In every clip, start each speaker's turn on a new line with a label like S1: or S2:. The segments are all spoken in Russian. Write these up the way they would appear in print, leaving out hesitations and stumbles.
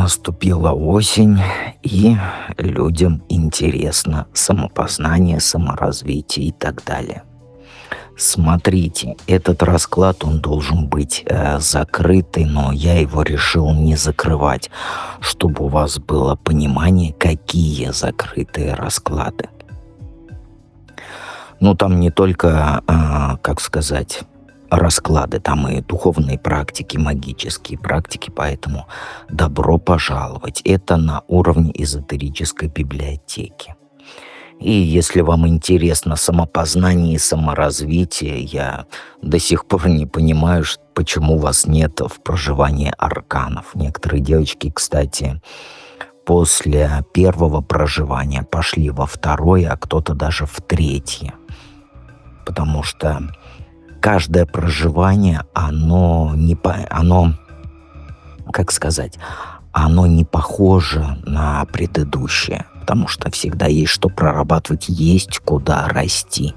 S1: Наступила осень, и людям интересно самопознание, саморазвитие и так далее. Смотрите, этот расклад, он должен быть закрытый, но я его решил не закрывать, чтобы у вас было понимание, какие закрытые расклады. Ну, там не только, как сказать, расклады, там и духовные практики, магические практики, поэтому добро пожаловать. Это на уровне эзотерической библиотеки. И если вам интересно самопознание и саморазвитие, я до сих пор не понимаю, почему вас нет в проживании арканов. Некоторые девочки, кстати, после первого проживания пошли во второе, а кто-то даже в третье. Потому что каждое проживание, оно не похоже на предыдущее, потому что всегда есть что прорабатывать, есть куда расти.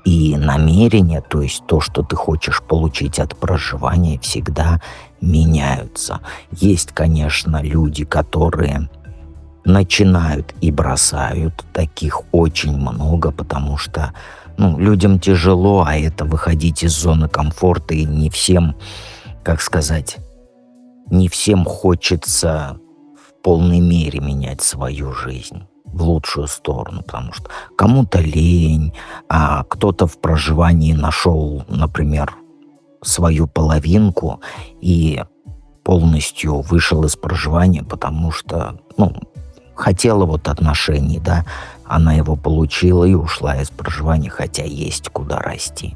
S1: И намерения, то есть то, что ты хочешь получить от проживания, всегда меняются. Есть, конечно, люди, которые начинают и бросают, таких очень много, потому что людям тяжело, а это выходить из зоны комфорта, и не всем, не всем хочется в полной мере менять свою жизнь в лучшую сторону, потому что кому-то лень, а кто-то в проживании нашел, например, свою половинку и полностью вышел из проживания, потому что, хотела отношений, да, она его получила и ушла из проживания, хотя есть куда расти.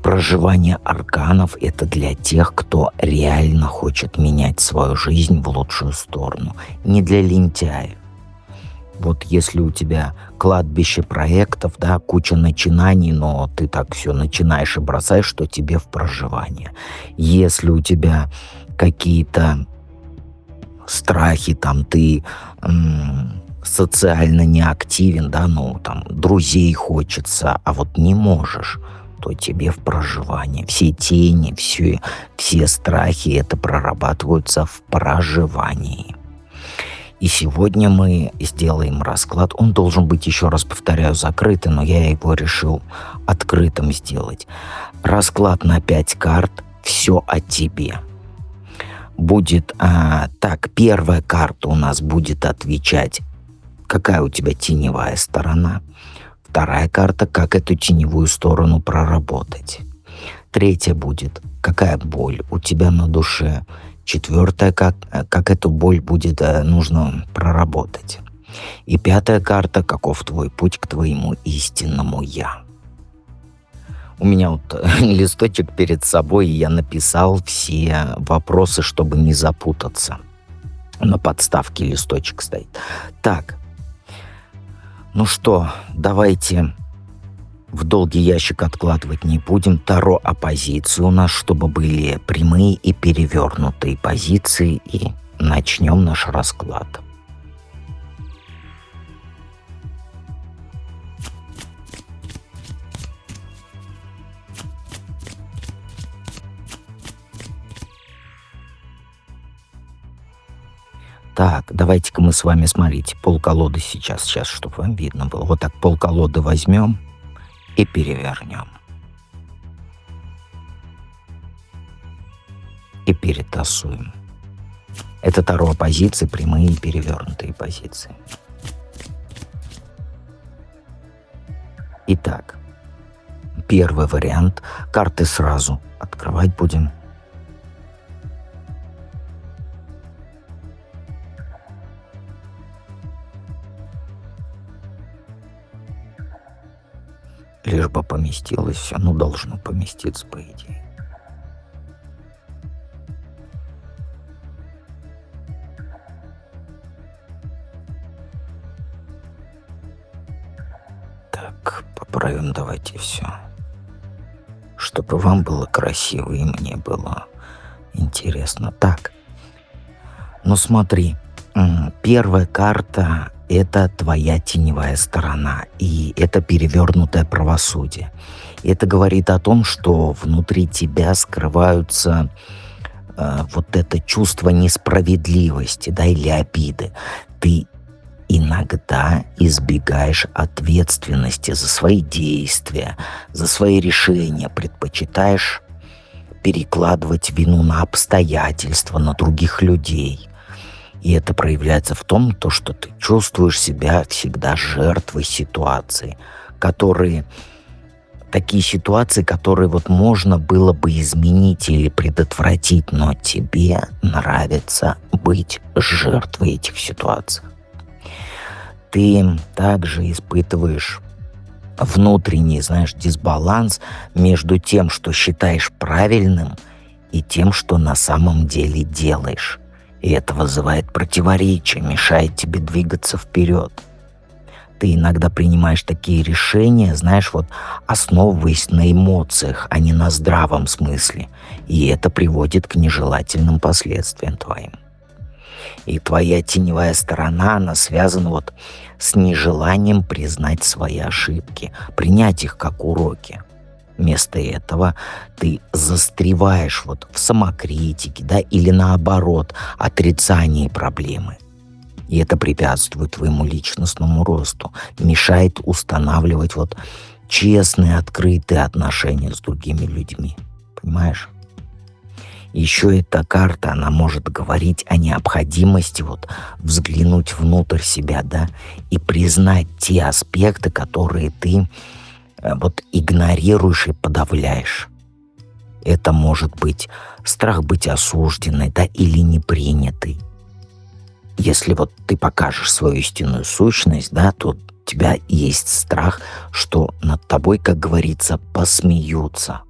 S1: Проживание арканов — это для тех, кто реально хочет менять свою жизнь в лучшую сторону, не для лентяев. Вот если у тебя кладбище проектов, да, куча начинаний, но ты так все начинаешь и бросаешь, что тебе в проживание. Если у тебя какие-то страхи, там ты социально неактивен, да, друзей хочется, а вот не можешь, то тебе в проживание. Все тени, все страхи, это прорабатываются в проживании. И сегодня мы сделаем расклад. Он должен быть, еще раз повторяю, закрытый, но я его решил открытым сделать. Расклад на 5 карт. Все о тебе. Будет так, первая карта у нас будет отвечать, какая у тебя теневая сторона. Вторая карта, как эту теневую сторону проработать. Третья будет, какая боль у тебя на душе. Четвертая, как эту боль будет нужно проработать. И пятая карта, каков твой путь к твоему истинному «я». У меня листочек перед собой, и я написал все вопросы, чтобы не запутаться. На подставке листочек стоит. Так, давайте в долгий ящик откладывать не будем. Таро оппозиции у нас, чтобы были прямые и перевернутые позиции. И начнем наш расклад. Так, давайте-ка мы с вами, смотрите, полколоды сейчас, чтобы вам видно было. Вот так полколоды возьмем и перевернем. И перетасуем. Это таро позиции, прямые и перевернутые позиции. Итак, первый вариант. Карты сразу открывать будем. Лишь бы поместилось все, должно поместиться, по идее. Так, поправим давайте все, чтобы вам было красиво и мне было интересно. Так, смотри, первая карта — это твоя теневая сторона, и это перевернутое правосудие. Это говорит о том, что внутри тебя скрываются вот это чувство несправедливости, да, или обиды, ты иногда избегаешь ответственности за свои действия, за свои решения, предпочитаешь перекладывать вину на обстоятельства, на других людей. И это проявляется в том, что ты чувствуешь себя всегда жертвой ситуации, такие ситуации, которые вот можно было бы изменить или предотвратить, но тебе нравится быть жертвой этих ситуаций. Ты также испытываешь внутренний, дисбаланс между тем, что считаешь правильным, и тем, что на самом деле делаешь. И это вызывает противоречие, мешает тебе двигаться вперед. Ты иногда принимаешь такие решения, основываясь на эмоциях, а не на здравом смысле. И это приводит к нежелательным последствиям твоим. И твоя теневая сторона, она связана с нежеланием признать свои ошибки, принять их как уроки. Вместо этого ты застреваешь в самокритике, да, или наоборот, отрицании проблемы. И это препятствует твоему личностному росту, мешает устанавливать честные, открытые отношения с другими людьми. Понимаешь? Еще эта карта, она может говорить о необходимости взглянуть внутрь себя, да, и признать те аспекты, которые ты игнорируешь и подавляешь. Это может быть страх быть осужденной, да, или непринятой. Если ты покажешь свою истинную сущность, да, то у тебя есть страх, что над тобой, как говорится, посмеются.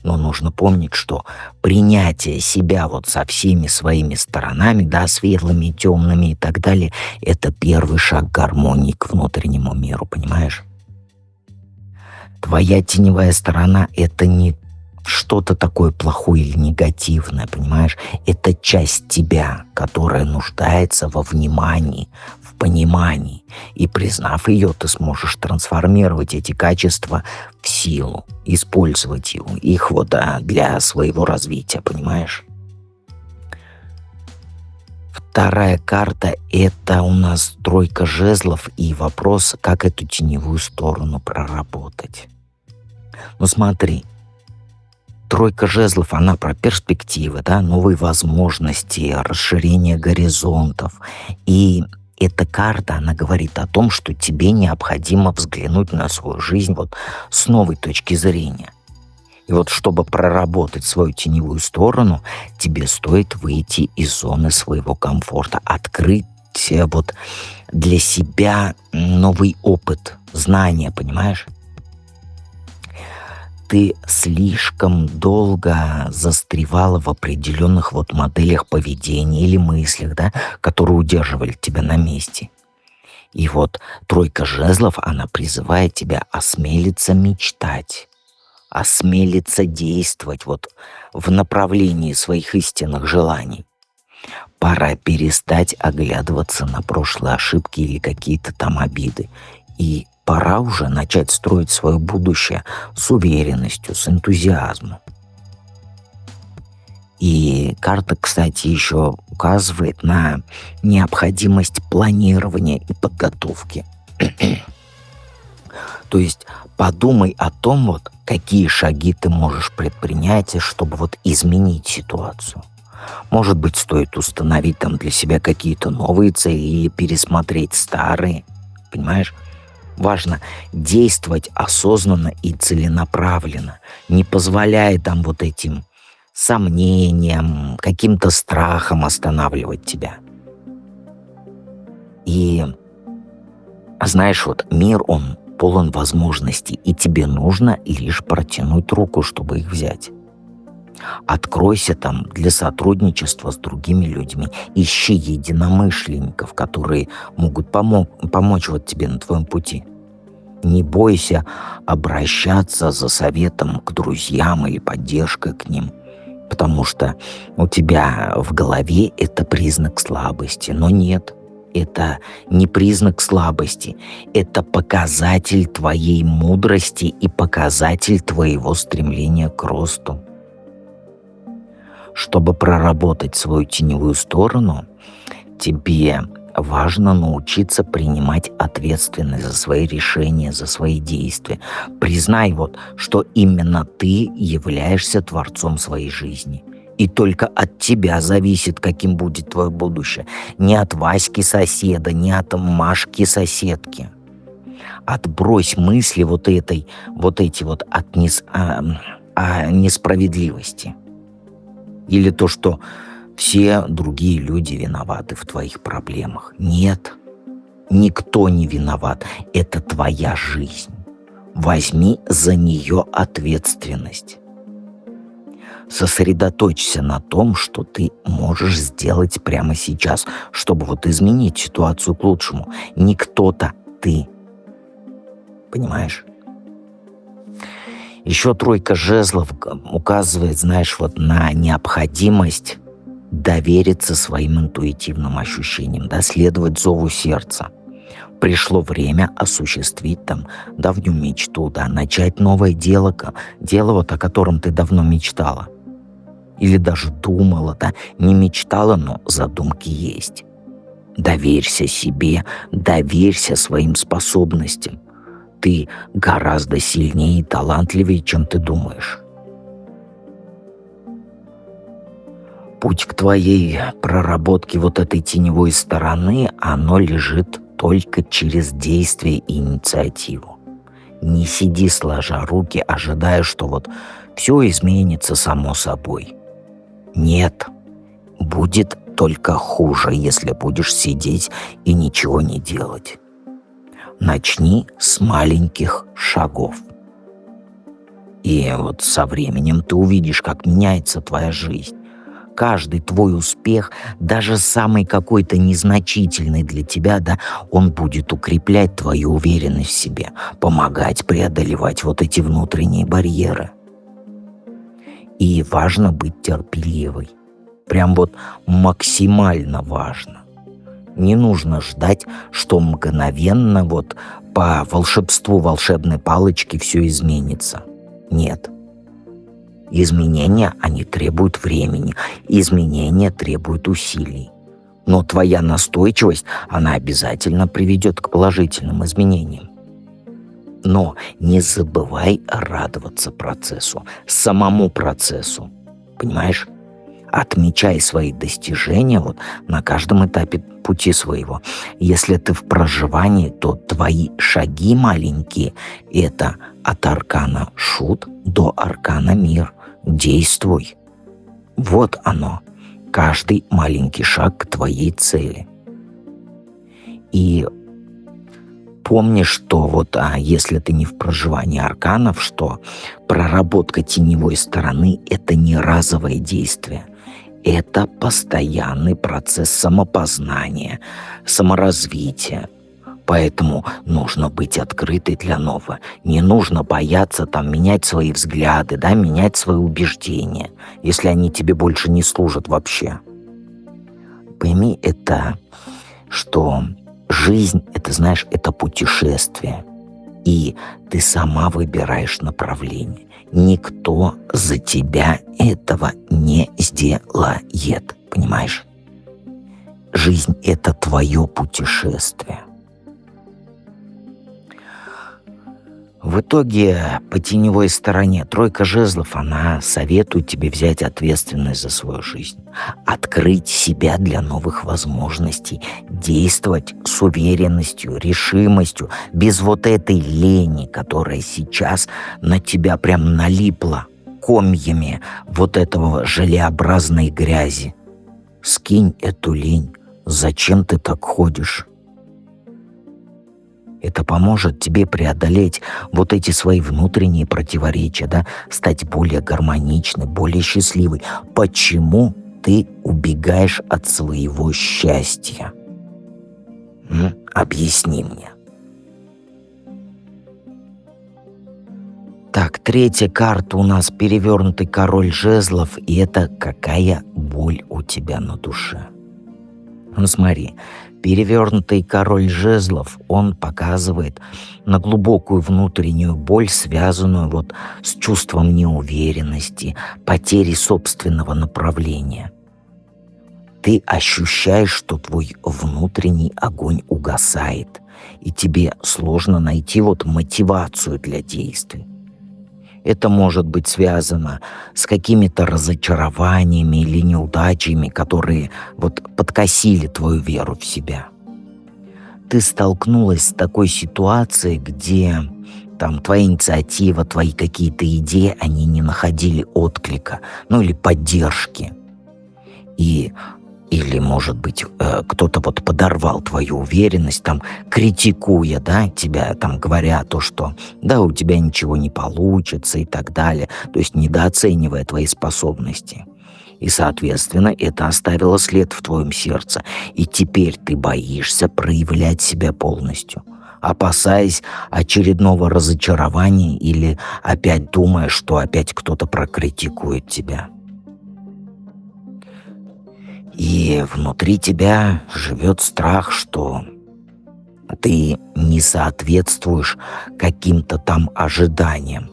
S1: Но нужно помнить, что принятие себя со всеми своими сторонами, да, светлыми, темными и так далее, это первый шаг к гармонии, к внутреннему миру, понимаешь? Твоя теневая сторона — это не что-то такое плохое или негативное, понимаешь? Это часть тебя, которая нуждается во внимании, в понимании. И признав ее, ты сможешь трансформировать эти качества в силу, использовать их для своего развития, понимаешь? Вторая карта — это у нас тройка жезлов и вопрос, как эту теневую сторону проработать. Смотри, тройка жезлов, она про перспективы, да, новые возможности, расширение горизонтов. И эта карта, она говорит о том, что тебе необходимо взглянуть на свою жизнь с новой точки зрения. И чтобы проработать свою теневую сторону, тебе стоит выйти из зоны своего комфорта, открыть для себя новый опыт, знания, понимаешь? Ты слишком долго застревала в определенных моделях поведения или мыслях, да, которые удерживали тебя на месте. И тройка жезлов, она призывает тебя осмелиться мечтать, осмелиться действовать в направлении своих истинных желаний. Пора перестать оглядываться на прошлые ошибки или какие-то там обиды. И пора уже начать строить свое будущее с уверенностью, с энтузиазмом. И карта, кстати, еще указывает на необходимость планирования и подготовки. То есть подумай о том, какие шаги ты можешь предпринять, чтобы изменить ситуацию. Может быть, стоит установить для себя какие-то новые цели или пересмотреть старые. Понимаешь? Важно действовать осознанно и целенаправленно, не позволяя этим сомнениям, каким-то страхам останавливать тебя. И знаешь, мир, он полон возможностей, и тебе нужно лишь протянуть руку, чтобы их взять. Откройся для сотрудничества с другими людьми. Ищи единомышленников, которые могут помочь тебе на твоем пути. Не бойся обращаться за советом к друзьям или поддержкой к ним, потому что у тебя в голове это признак слабости. Но нет, это не признак слабости. Это показатель твоей мудрости и показатель твоего стремления к росту. Чтобы проработать свою теневую сторону, тебе важно научиться принимать ответственность за свои решения, за свои действия. Признай что именно ты являешься творцом своей жизни. И только от тебя зависит, каким будет твое будущее. Не от Васьки соседа, не от Машки соседки. Отбрось мысли о несправедливости. Или то, что все другие люди виноваты в твоих проблемах. Нет, никто не виноват. Это твоя жизнь. Возьми за нее ответственность. Сосредоточься на том, что ты можешь сделать прямо сейчас, чтобы изменить ситуацию к лучшему. Не кто-то, ты. Понимаешь? Еще 3 жезлов указывает, на необходимость довериться своим интуитивным ощущениям, следовать зову сердца. Пришло время осуществить давнюю мечту, начать новое дело, о котором ты давно мечтала. Или даже думала, не мечтала, но задумки есть. Доверься себе, доверься своим способностям. Ты гораздо сильнее и талантливее, чем ты думаешь. Путь к твоей проработке этой теневой стороны, оно лежит только через действие и инициативу. Не сиди сложа руки, ожидая, что все изменится само собой. Нет, будет только хуже, если будешь сидеть и ничего не делать. Начни с маленьких шагов. И со временем ты увидишь, как меняется твоя жизнь. Каждый твой успех, даже самый какой-то незначительный для тебя, он будет укреплять твою уверенность в себе, помогать преодолевать эти внутренние барьеры. И важно быть терпеливой. Прям максимально важно. Не нужно ждать, что мгновенно по волшебству волшебной палочки все изменится. Нет. Изменения, они требуют времени. Изменения требуют усилий. Но твоя настойчивость, она обязательно приведет к положительным изменениям. Но не забывай радоваться процессу, самому процессу. Понимаешь? Отмечай свои достижения на каждом этапе пути своего. Если ты в проживании, то твои шаги маленькие — это от аркана Шут до аркана Мир. Действуй. Вот оно. Каждый маленький шаг к твоей цели. И помни, что если ты не в проживании арканов, что проработка теневой стороны — это не разовое действие. Это постоянный процесс самопознания, саморазвития. Поэтому нужно быть открытой для нового. Не нужно бояться менять свои взгляды, менять свои убеждения, если они тебе больше не служат вообще. Пойми что жизнь — это путешествие. И ты сама выбираешь направление. Никто за тебя этого не сделает. Понимаешь? Жизнь — это твое путешествие. В итоге по теневой стороне 3 жезлов, она советует тебе взять ответственность за свою жизнь, открыть себя для новых возможностей, действовать с уверенностью, решимостью, без этой лени, которая сейчас на тебя прям налипла комьями этого желеобразной грязи. Скинь эту лень. Зачем ты так ходишь? Это поможет тебе преодолеть эти свои внутренние противоречия, стать более гармоничной, более счастливой. Почему ты убегаешь от своего счастья? Объясни мне. Так, 3-я карта у нас перевернутый король жезлов, и это какая боль у тебя на душе. Ну смотри, перевернутый король жезлов, он показывает на глубокую внутреннюю боль, связанную вот с чувством неуверенности, потери собственного направления. Ты ощущаешь, что твой внутренний огонь угасает, и тебе сложно найти вот мотивацию для действий. Это может быть связано с какими-то разочарованиями или неудачами, которые вот подкосили твою веру в себя. Ты столкнулась с такой ситуацией, где там твоя инициатива, твои какие-то идеи, они не находили отклика, ну или поддержки. Или, может быть, кто-то вот подорвал твою уверенность, там, критикуя, да, тебя, там, говоря то, что, да, у тебя ничего не получится и так далее, то есть недооценивая твои способности. И, соответственно, это оставило след в твоем сердце, и теперь ты боишься проявлять себя полностью, опасаясь очередного разочарования или опять думая, что опять кто-то прокритикует тебя. И внутри тебя живет страх, что ты не соответствуешь каким-то там ожиданиям,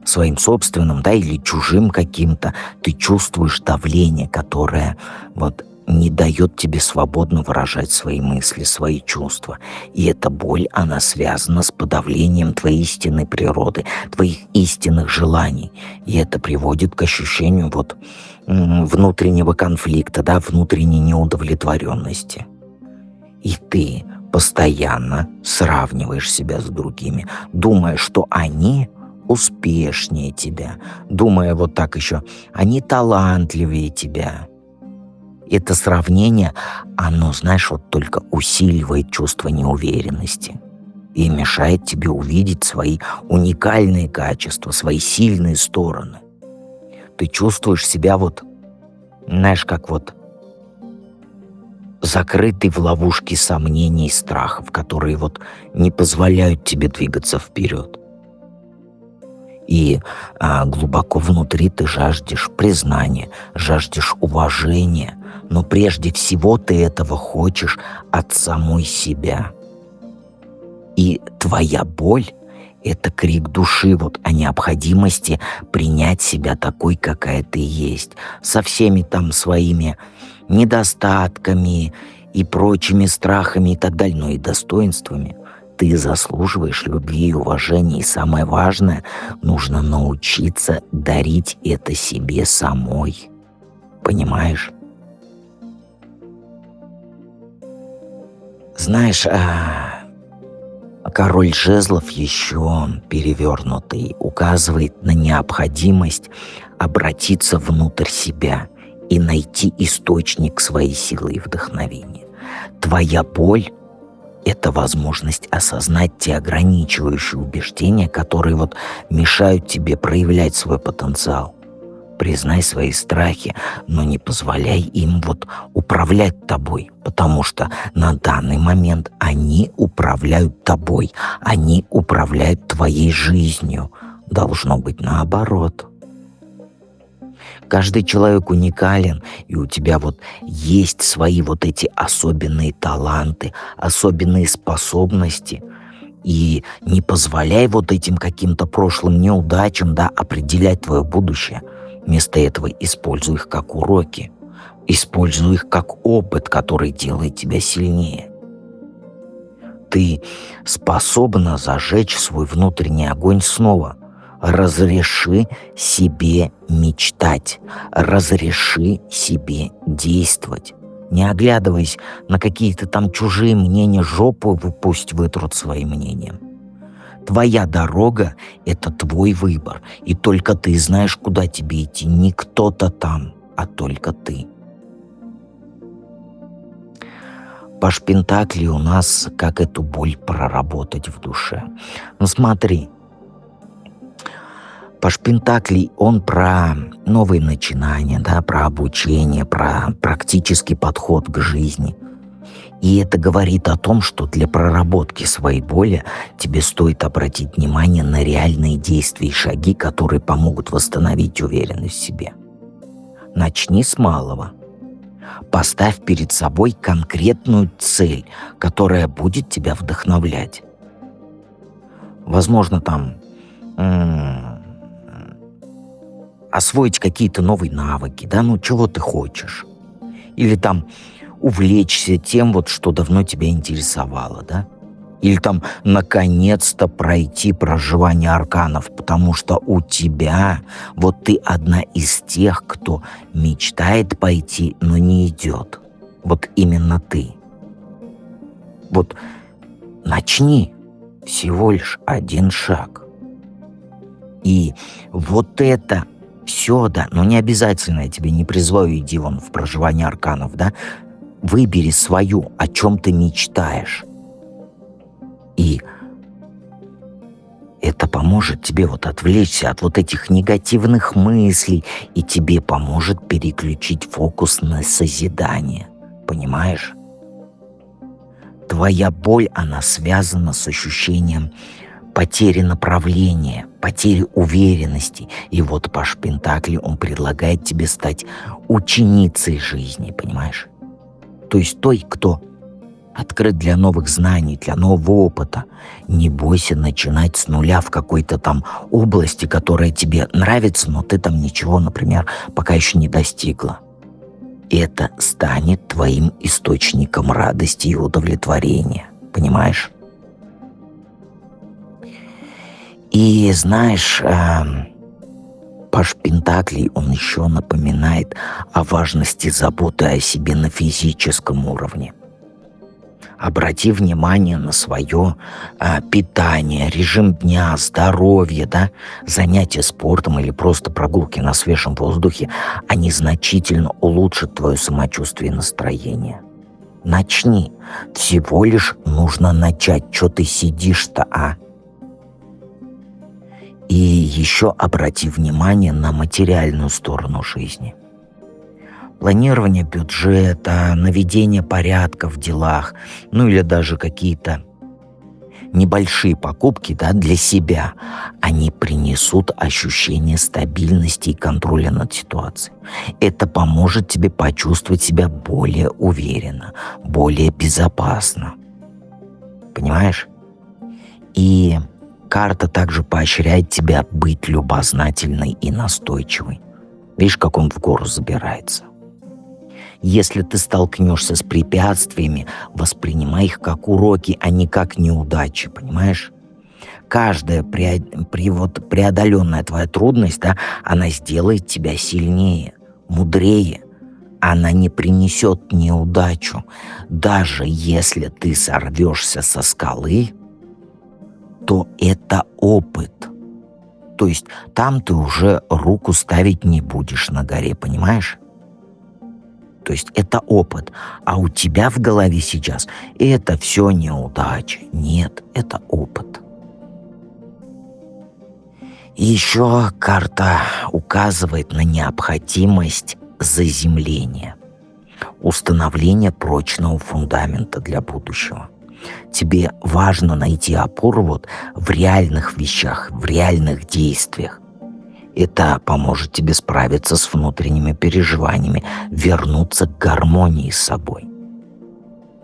S1: своим собственным, да, или чужим каким-то. Ты чувствуешь давление, которое вот не дает тебе свободно выражать свои мысли, свои чувства. И эта боль, она связана с подавлением твоей истинной природы, твоих истинных желаний. И это приводит к ощущению вот внутреннего конфликта, да, внутренней неудовлетворенности. И ты постоянно сравниваешь себя с другими, думая, что они успешнее тебя, думая вот так еще, они талантливее тебя. Это сравнение, оно, знаешь, вот только усиливает чувство неуверенности и мешает тебе увидеть свои уникальные качества, свои сильные стороны. Ты чувствуешь себя вот, знаешь, как вот закрытый в ловушке сомнений и страхов, которые вот не позволяют тебе двигаться вперед. И глубоко внутри ты жаждешь признания, жаждешь уважения, но прежде всего ты этого хочешь от самой себя. И твоя боль — это крик души вот о необходимости принять себя такой, какая ты есть, со всеми там своими недостатками и прочими страхами и так далее, но и достоинствами. Ты заслуживаешь любви и уважения, и самое важное, нужно научиться дарить это себе самой. Понимаешь? Знаешь, король жезлов еще перевернутый указывает на необходимость обратиться внутрь себя и найти источник своей силы и вдохновения. Твоя боль — это возможность осознать те ограничивающие убеждения, которые вот мешают тебе проявлять свой потенциал. Признай свои страхи, но не позволяй им вот управлять тобой, потому что на данный момент они управляют тобой, они управляют твоей жизнью. Должно быть наоборот. Каждый человек уникален, и у тебя вот есть свои вот эти особенные таланты, особенные способности. И не позволяй вот этим каким-то прошлым неудачам, да, определять твое будущее. Вместо этого используй их как уроки, используй их как опыт, который делает тебя сильнее. Ты способна зажечь свой внутренний огонь снова. Разреши себе мечтать, разреши себе действовать. Не оглядываясь на какие-то там чужие мнения, жопу пусть вытрут своим мнением. Твоя дорога — это твой выбор, и только ты знаешь, куда тебе идти. Не кто-то там, а только ты. Паш Пентаклей у нас как эту боль проработать в душе. Ну смотри, Паш Пентаклей, он про новые начинания, да, про обучение, про практический подход к жизни. И это говорит о том, что для проработки своей боли тебе стоит обратить внимание на реальные действия и шаги, которые помогут восстановить уверенность в себе. Начни с малого. поставь перед собой конкретную цель, которая будет тебя вдохновлять. Возможно, там освоить какие-то новые навыки, да, ну чего ты хочешь. Или там увлечься тем, вот что давно тебя интересовало, да. Или там наконец-то пройти проживание арканов, потому что у тебя, вот ты одна из тех, кто мечтает пойти, но не идет. Вот именно ты. Вот начни всего лишь один шаг. И вот это все, да, но не обязательно, я тебе не призываю, иди вон в проживание арканов, да. Выбери свою, о чем ты мечтаешь. И это поможет тебе вот отвлечься от вот этих негативных мыслей, и тебе поможет переключить фокус на созидание. Понимаешь? Твоя боль, она связана с ощущением потери направления, потери уверенности. И вот Паш Пентаклей, он предлагает тебе стать ученицей жизни, понимаешь? То есть той, кто открыт для новых знаний, для нового опыта. Не бойся начинать с нуля в какой-то там области, которая тебе нравится, но ты там ничего, например, пока еще не достигла. Это станет твоим источником радости и удовлетворения. Понимаешь? И знаешь, Паш Пентаклей, он еще напоминает о важности заботы о себе на физическом уровне. Обрати внимание на свое питание, режим дня, здоровье, да, занятия спортом или просто прогулки на свежем воздухе. Они значительно улучшат твое самочувствие и настроение. Начни. Всего лишь нужно начать. Че ты сидишь-то, а? И еще обрати внимание на материальную сторону жизни. Планирование бюджета, наведение порядка в делах, ну или даже какие-то небольшие покупки, да, для себя, они принесут ощущение стабильности и контроля над ситуацией. Это поможет тебе почувствовать себя более уверенно, более безопасно. Понимаешь? И карта также поощряет тебя быть любознательной и настойчивой. Видишь, как он в гору забирается. Если ты столкнешься с препятствиями, воспринимай их как уроки, а не как неудачи, понимаешь? Каждая преодоленная твоя трудность, да, она сделает тебя сильнее, мудрее. Она не принесет неудачу. Даже если ты сорвешься со скалы, то это опыт. То есть там ты уже руку ставить не будешь на горе, понимаешь? То есть это опыт. А у тебя в голове сейчас это все неудача. Нет, это опыт. И еще карта указывает на необходимость заземления, установления прочного фундамента для будущего. Тебе важно найти опору вот в реальных вещах, в реальных действиях. Это поможет тебе справиться с внутренними переживаниями, вернуться к гармонии с собой.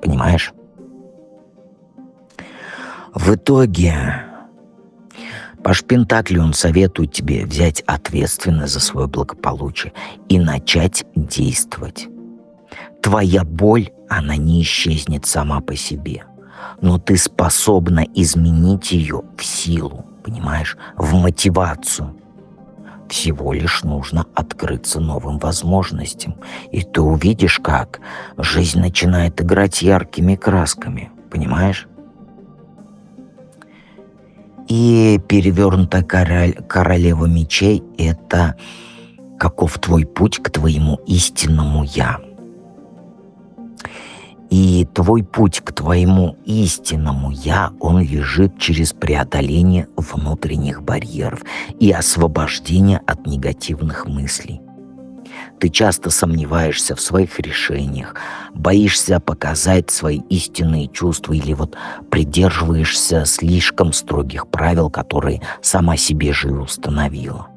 S1: Понимаешь? В итоге Паш Пентаклей, он советует тебе взять ответственность за свое благополучие и начать действовать. Твоя боль, она не исчезнет сама по себе, но ты способна изменить ее в силу, понимаешь, в мотивацию. Всего лишь нужно открыться новым возможностям, и ты увидишь, как жизнь начинает играть яркими красками, понимаешь? И перевернутая королева мечей — это каков твой путь к твоему истинному «я». И твой путь к твоему истинному «я», он лежит через преодоление внутренних барьеров и освобождение от негативных мыслей. Ты часто сомневаешься в своих решениях, боишься показать свои истинные чувства или вот придерживаешься слишком строгих правил, которые сама себе же и установила.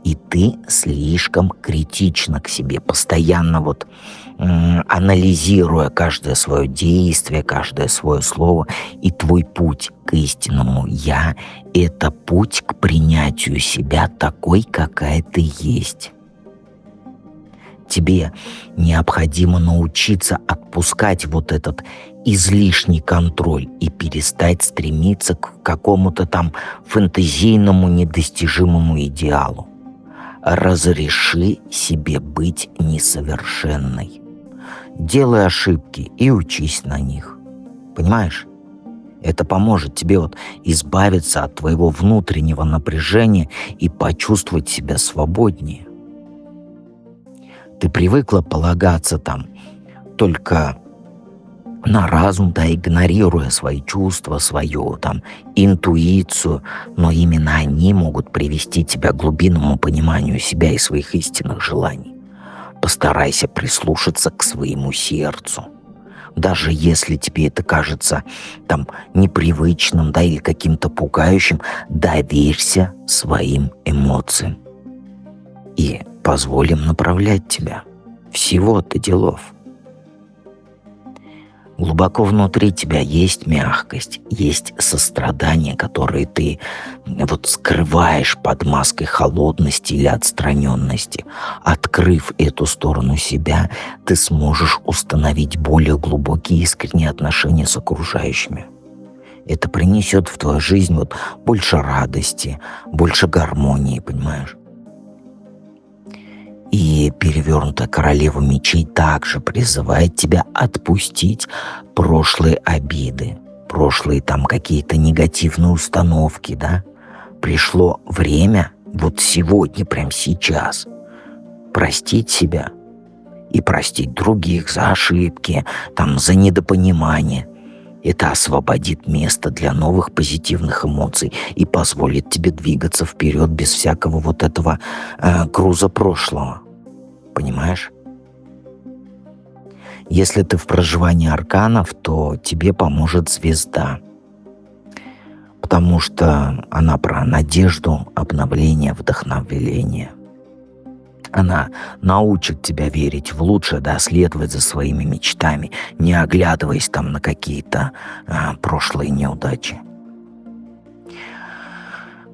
S1: И ты слишком критична к себе, постоянно анализируя каждое свое действие, каждое свое слово. И твой путь к истинному «я» — это путь к принятию себя такой, какая ты есть. Тебе необходимо научиться отпускать этот излишний контроль и перестать стремиться к какому-то там фэнтезийному недостижимому идеалу. Разреши себе быть несовершенной. Делай ошибки и учись на них. Понимаешь? Это поможет тебе избавиться от твоего внутреннего напряжения и почувствовать себя свободнее. Ты привыкла полагаться только на разум, игнорируя свои чувства, свою интуицию, но именно они могут привести тебя к глубинному пониманию себя и своих истинных желаний. Постарайся прислушаться к своему сердцу. Даже если тебе это кажется непривычным, или каким-то пугающим, доверься своим эмоциям. И позволь им направлять тебя. Всего-то делов. Глубоко внутри тебя есть мягкость, есть сострадание, которое ты скрываешь под маской холодности или отстраненности. Открыв эту сторону себя, ты сможешь установить более глубокие искренние отношения с окружающими. Это принесет в твою жизнь больше радости, больше гармонии, понимаешь? И перевернутая королева мечей также призывает тебя отпустить прошлые обиды, прошлые какие-то негативные установки, Пришло время сегодня, прямо сейчас, простить себя и простить других за ошибки, за недопонимание. Это освободит место для новых позитивных эмоций и позволит тебе двигаться вперед без всякого этого груза прошлого. Понимаешь? Если ты в проживании арканов, то тебе поможет звезда. Потому что она про надежду, обновление, вдохновение. Она научит тебя верить в лучшее, следовать за своими мечтами, не оглядываясь на какие-то прошлые неудачи.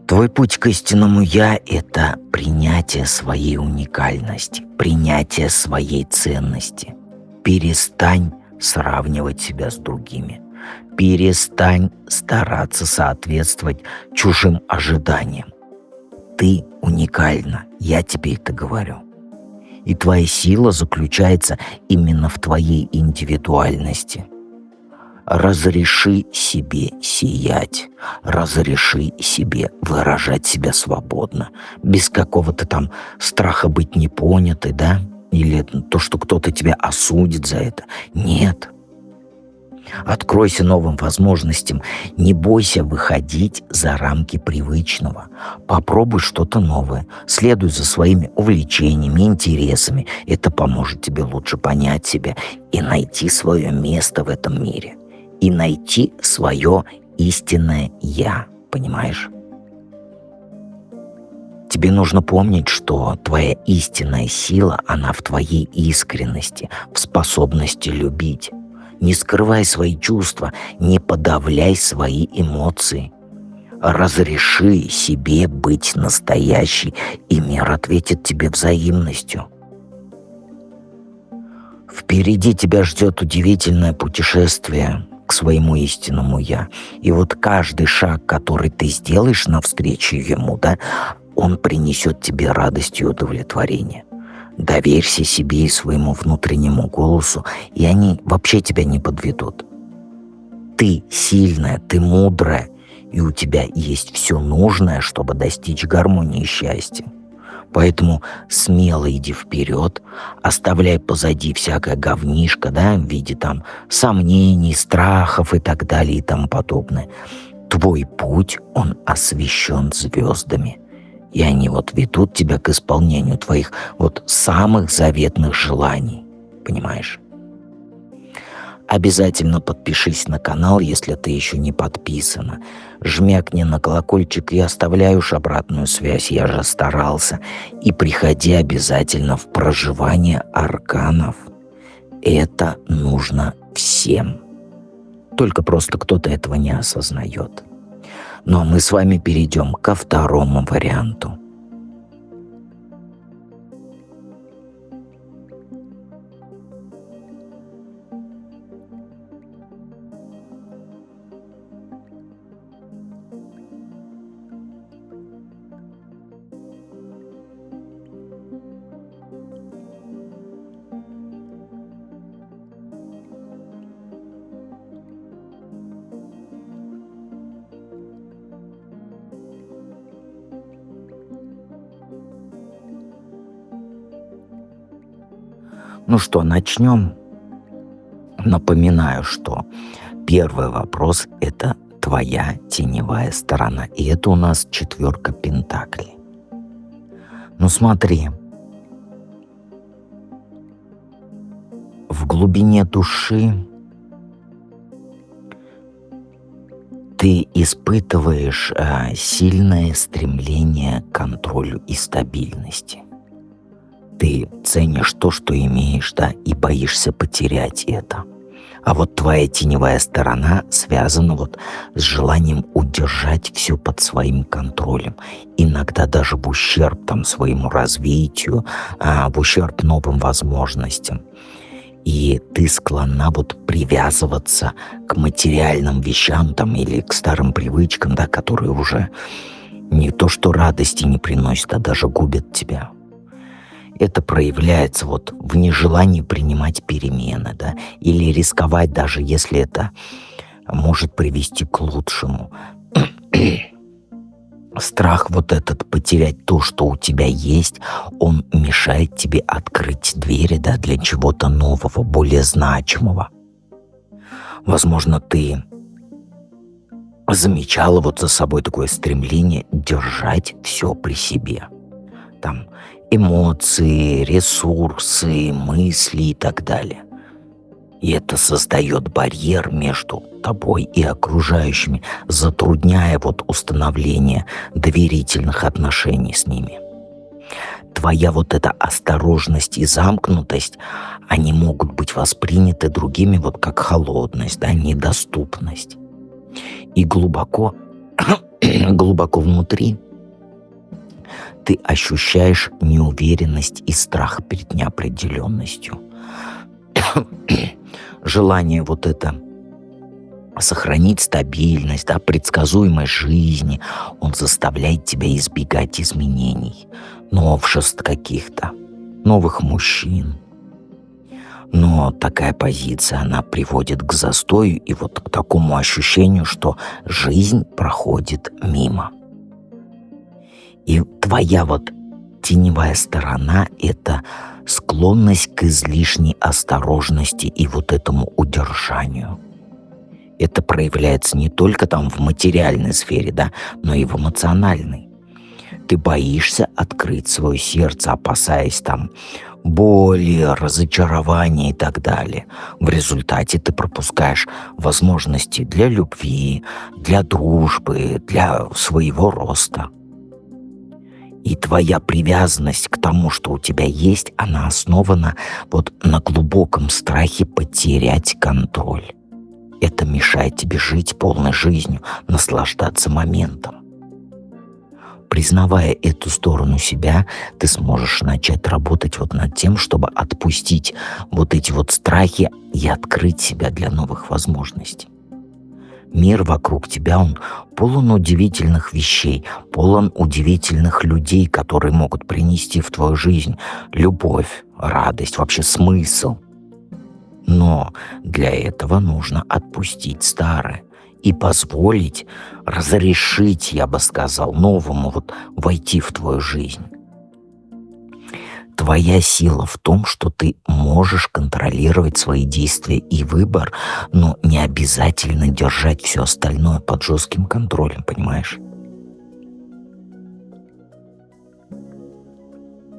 S1: Твой путь к истинному «я» — это принятие своей уникальности, принятие своей ценности. Перестань сравнивать себя с другими. Перестань стараться соответствовать чужим ожиданиям. Ты уникальна, я тебе это говорю. И твоя сила заключается именно в твоей индивидуальности. Разреши себе сиять, разреши себе выражать себя свободно, без какого-то страха быть непонятой, или то, что кто-то тебя осудит за это. Нет. Откройся новым возможностям, не бойся выходить за рамки привычного. Попробуй что-то новое, следуй за своими увлечениями, интересами. Это поможет тебе лучше понять себя и найти свое место в этом мире. И найти свое истинное «я», понимаешь? Тебе нужно помнить, что твоя истинная сила, она в твоей искренности, в способности любить. Не скрывай свои чувства, не подавляй свои эмоции. Разреши себе быть настоящей, и мир ответит тебе взаимностью. Впереди тебя ждет удивительное путешествие к своему истинному «я». И каждый шаг, который ты сделаешь навстречу ему, он принесет тебе радость и удовлетворение. Доверься себе и своему внутреннему голосу, и они вообще тебя не подведут. Ты сильная, ты мудрая, и у тебя есть все нужное, чтобы достичь гармонии и счастья. Поэтому смело иди вперед, оставляй позади всякое говнишко, в виде сомнений, страхов и так далее и тому подобное. Твой путь, он освещен звездами. И они ведут тебя к исполнению твоих самых заветных желаний. Понимаешь? Обязательно подпишись на канал, если ты еще не подписана. Жмякни на колокольчик и оставляй уж обратную связь, я же старался. И приходи обязательно в проживание арканов. Это нужно всем. Только просто кто-то этого не осознает. Ну а мы с вами перейдем ко второму варианту. Ну что, начнем? Напоминаю, что первый вопрос — это твоя теневая сторона. И это у нас 4 пентаклей. Ну смотри, в глубине души ты испытываешь сильное стремление к контролю и стабильности. Ты ценишь то, что имеешь, да, и боишься потерять это. А вот твоя теневая сторона связана вот с желанием удержать все под своим контролем. Иногда даже в ущерб там своему развитию, в ущерб новым возможностям. И ты склонна вот привязываться к материальным вещам там или к старым привычкам, да, которые уже не то что радости не приносят, а даже губят тебя. Это проявляется вот в нежелании принимать перемены, да, или рисковать, даже если это может привести к лучшему. Страх вот этот потерять то, что у тебя есть, он мешает тебе открыть двери, да, для чего-то нового, более значимого. Возможно, ты замечала вот за собой такое стремление держать все при себе. Там эмоции, ресурсы, мысли и так далее. И это создает барьер между тобой и окружающими, затрудняя вот установление доверительных отношений с ними. Твоя вот эта осторожность и замкнутость, они могут быть восприняты другими вот как холодность, да, недоступность. И глубоко, глубоко внутри ты ощущаешь неуверенность и страх перед неопределенностью. Желание вот это сохранить стабильность, да, предсказуемость жизни, он заставляет тебя избегать изменений, новшеств каких-то, новых мужчин. Но такая позиция, она приводит к застою и вот к такому ощущению, что жизнь проходит мимо. И твоя вот теневая сторона — это склонность к излишней осторожности и вот этому удержанию. Это проявляется не только там в материальной сфере, да, но и в эмоциональной. Ты боишься открыть свое сердце, опасаясь там боли, разочарования и так далее. В результате ты пропускаешь возможности для любви, для дружбы, для своего роста. И твоя привязанность к тому, что у тебя есть, она основана вот на глубоком страхе потерять контроль. Это мешает тебе жить полной жизнью, наслаждаться моментом. Признавая эту сторону себя, ты сможешь начать работать вот над тем, чтобы отпустить вот эти вот страхи и открыть себя для новых возможностей. Мир вокруг тебя, он полон удивительных вещей, полон удивительных людей, которые могут принести в твою жизнь любовь, радость, вообще смысл. Но для этого нужно отпустить старое и позволить, разрешить, я бы сказал, новому вот войти в твою жизнь. Твоя сила в том, что ты можешь контролировать свои действия и выбор, но не обязательно держать все остальное под жестким контролем, понимаешь?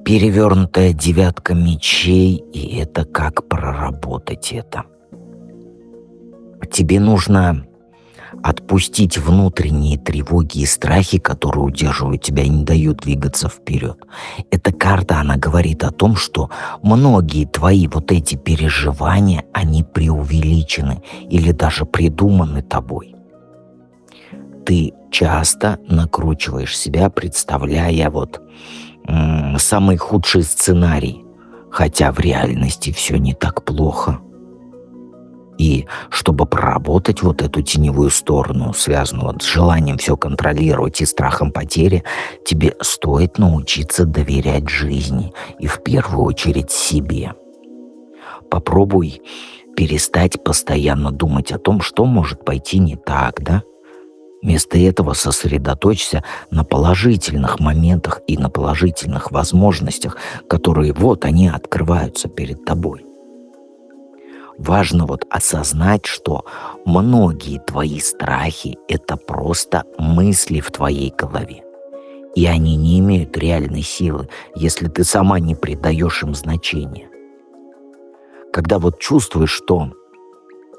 S1: Перевернутая 9 мечей, и это как проработать это. Тебе нужно отпустить внутренние тревоги и страхи, которые удерживают тебя и не дают двигаться вперед. Эта карта, она говорит о том, что многие твои вот эти переживания, они преувеличены или даже придуманы тобой. Ты часто накручиваешь себя, представляя самый худший сценарий, хотя в реальности все не так плохо. И чтобы проработать вот эту теневую сторону, связанную с желанием все контролировать и страхом потери, тебе стоит научиться доверять жизни и в первую очередь себе. Попробуй перестать постоянно думать о том, что может пойти не так, да? Вместо этого сосредоточься на положительных моментах и на положительных возможностях, которые они открываются перед тобой. Важно осознать, что многие твои страхи — это просто мысли в твоей голове. И они не имеют реальной силы, если ты сама не придаешь им значения. Когда чувствуешь, что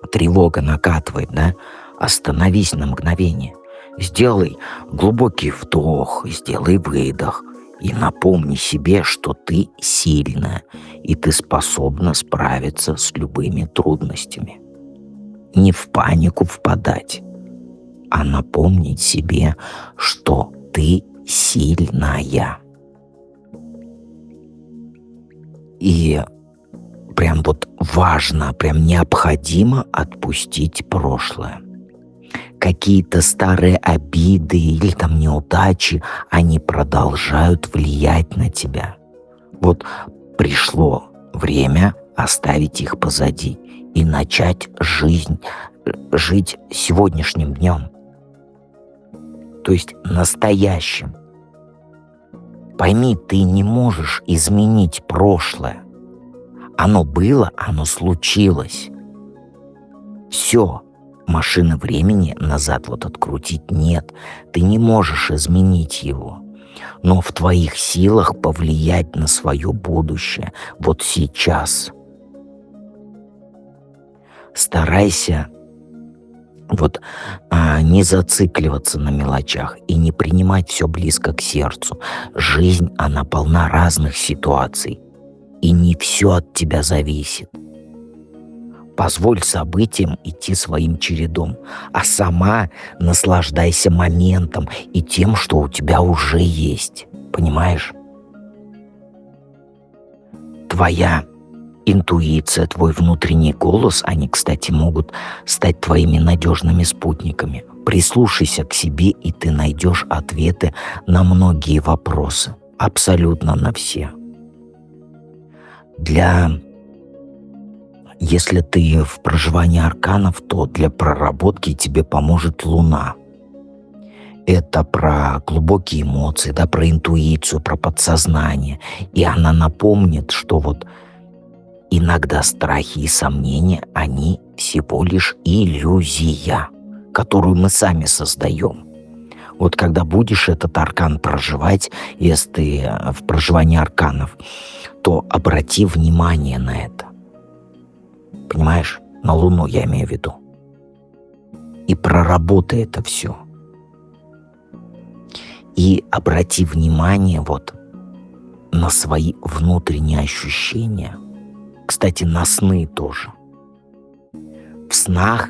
S1: тревога накатывает, да, остановись на мгновение. Сделай глубокий вдох, сделай выдох. И напомни себе, что ты сильная, и ты способна справиться с любыми трудностями. Не в панику впадать, а напомнить себе, что ты сильная. И прям важно, прям необходимо отпустить прошлое. Какие-то старые обиды или неудачи, они продолжают влиять на тебя. Пришло время оставить их позади и начать жить сегодняшним днем. То есть настоящим. Пойми, ты не можешь изменить прошлое. Оно было, оно случилось. Все. Машины времени назад открутить нет. Ты не можешь изменить его. Но в твоих силах повлиять на свое будущее сейчас. Старайся не зацикливаться на мелочах и не принимать все близко к сердцу. Жизнь, она полна разных ситуаций. И не все от тебя зависит. Позволь событиям идти своим чередом, а сама наслаждайся моментом и тем, что у тебя уже есть. Понимаешь? Твоя интуиция, твой внутренний голос, они, кстати, могут стать твоими надежными спутниками. Прислушайся к себе, и ты найдешь ответы на многие вопросы. Абсолютно на все. Если ты в проживании арканов, то для проработки тебе поможет Луна. Это про глубокие эмоции, да, про интуицию, про подсознание. И она напомнит, что иногда страхи и сомнения, они всего лишь иллюзия, которую мы сами создаем. Когда будешь этот аркан проживать, если ты в проживании арканов, то обрати внимание на это. Понимаешь? На Луну я имею в виду. И проработай это все. И обрати внимание на свои внутренние ощущения. Кстати, на сны тоже. В снах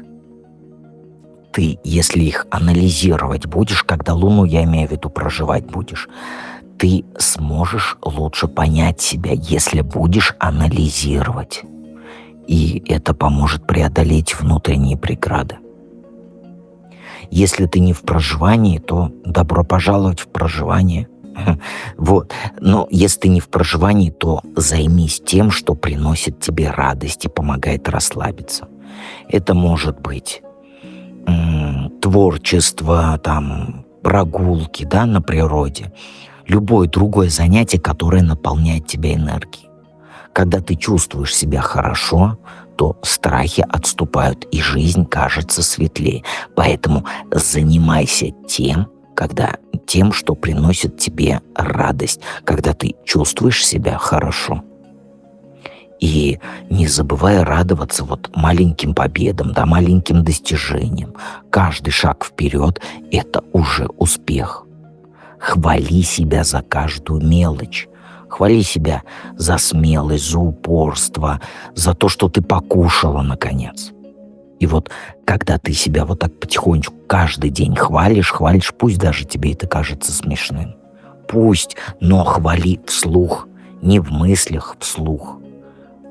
S1: ты, если их анализировать будешь, когда Луну, я имею в виду, проживать будешь, ты сможешь лучше понять себя, если будешь анализировать. И это поможет преодолеть внутренние преграды. Если ты не в проживании, то добро пожаловать в проживание. Но если ты не в проживании, то займись тем, что приносит тебе радость и помогает расслабиться. Это может быть творчество, прогулки, да, на природе. Любое другое занятие, которое наполняет тебя энергией. Когда ты чувствуешь себя хорошо, то страхи отступают, и жизнь кажется светлее. Поэтому занимайся тем, что приносит тебе радость, когда ты чувствуешь себя хорошо. И не забывай радоваться вот маленьким победам, да, маленьким достижениям. Каждый шаг вперед — это уже успех. Хвали себя за каждую мелочь. Хвали себя за смелость, за упорство, за то, что ты покушала, наконец. И вот когда ты себя вот так потихонечку каждый день хвалишь, пусть даже тебе это кажется смешным. Пусть, но хвали вслух, не в мыслях, вслух.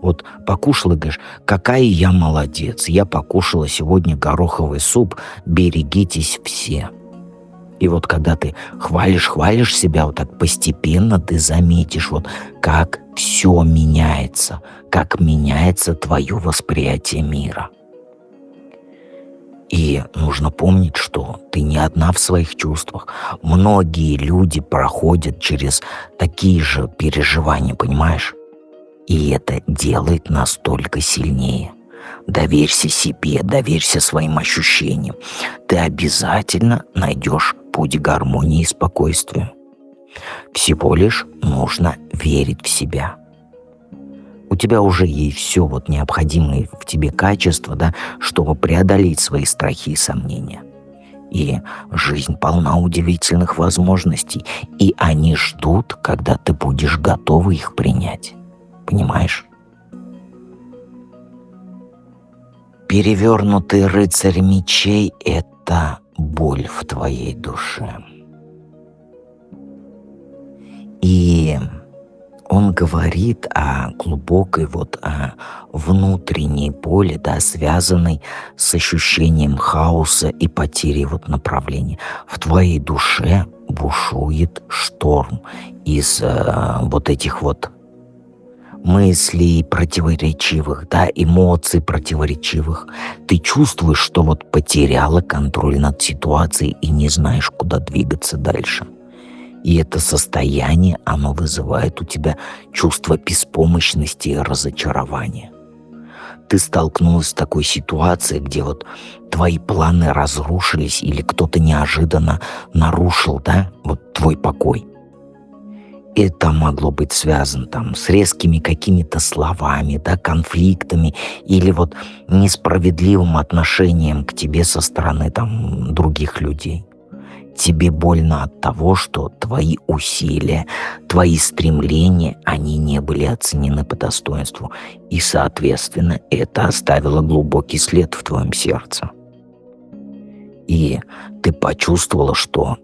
S1: Вот покушала и говоришь: какая я молодец, я покушала сегодня гороховый суп, берегитесь все. И вот когда ты хвалишь себя вот так постепенно, ты заметишь, вот как все меняется, как меняется твое восприятие мира. И нужно помнить, что ты не одна в своих чувствах. Многие люди проходят через такие же переживания, понимаешь? И это делает нас только сильнее. Доверься себе, доверься своим ощущениям. Ты обязательно найдешь путь гармонии и спокойствия. Всего лишь нужно верить в себя. У тебя уже есть все вот необходимые в тебе качества, да, чтобы преодолеть свои страхи и сомнения. И жизнь полна удивительных возможностей, и они ждут, когда ты будешь готова их принять. Понимаешь? Перевернутый рыцарь мечей — это боль в твоей душе. И он говорит о глубокой внутренней боли, да, связанной с ощущением хаоса и потери направления. В твоей душе бушует шторм из этих мыслей противоречивых, да, эмоций противоречивых. Ты чувствуешь, что потеряла контроль над ситуацией и не знаешь, куда двигаться дальше. И это состояние, оно вызывает у тебя чувство беспомощности и разочарования. Ты столкнулась с такой ситуацией, где твои планы разрушились или кто-то неожиданно нарушил, да, твой покой. Это могло быть связано с резкими какими-то словами, да, конфликтами или несправедливым отношением к тебе со стороны других людей. Тебе больно от того, что твои усилия, твои стремления, они не были оценены по достоинству. И, соответственно, это оставило глубокий след в твоем сердце. И ты почувствовала, что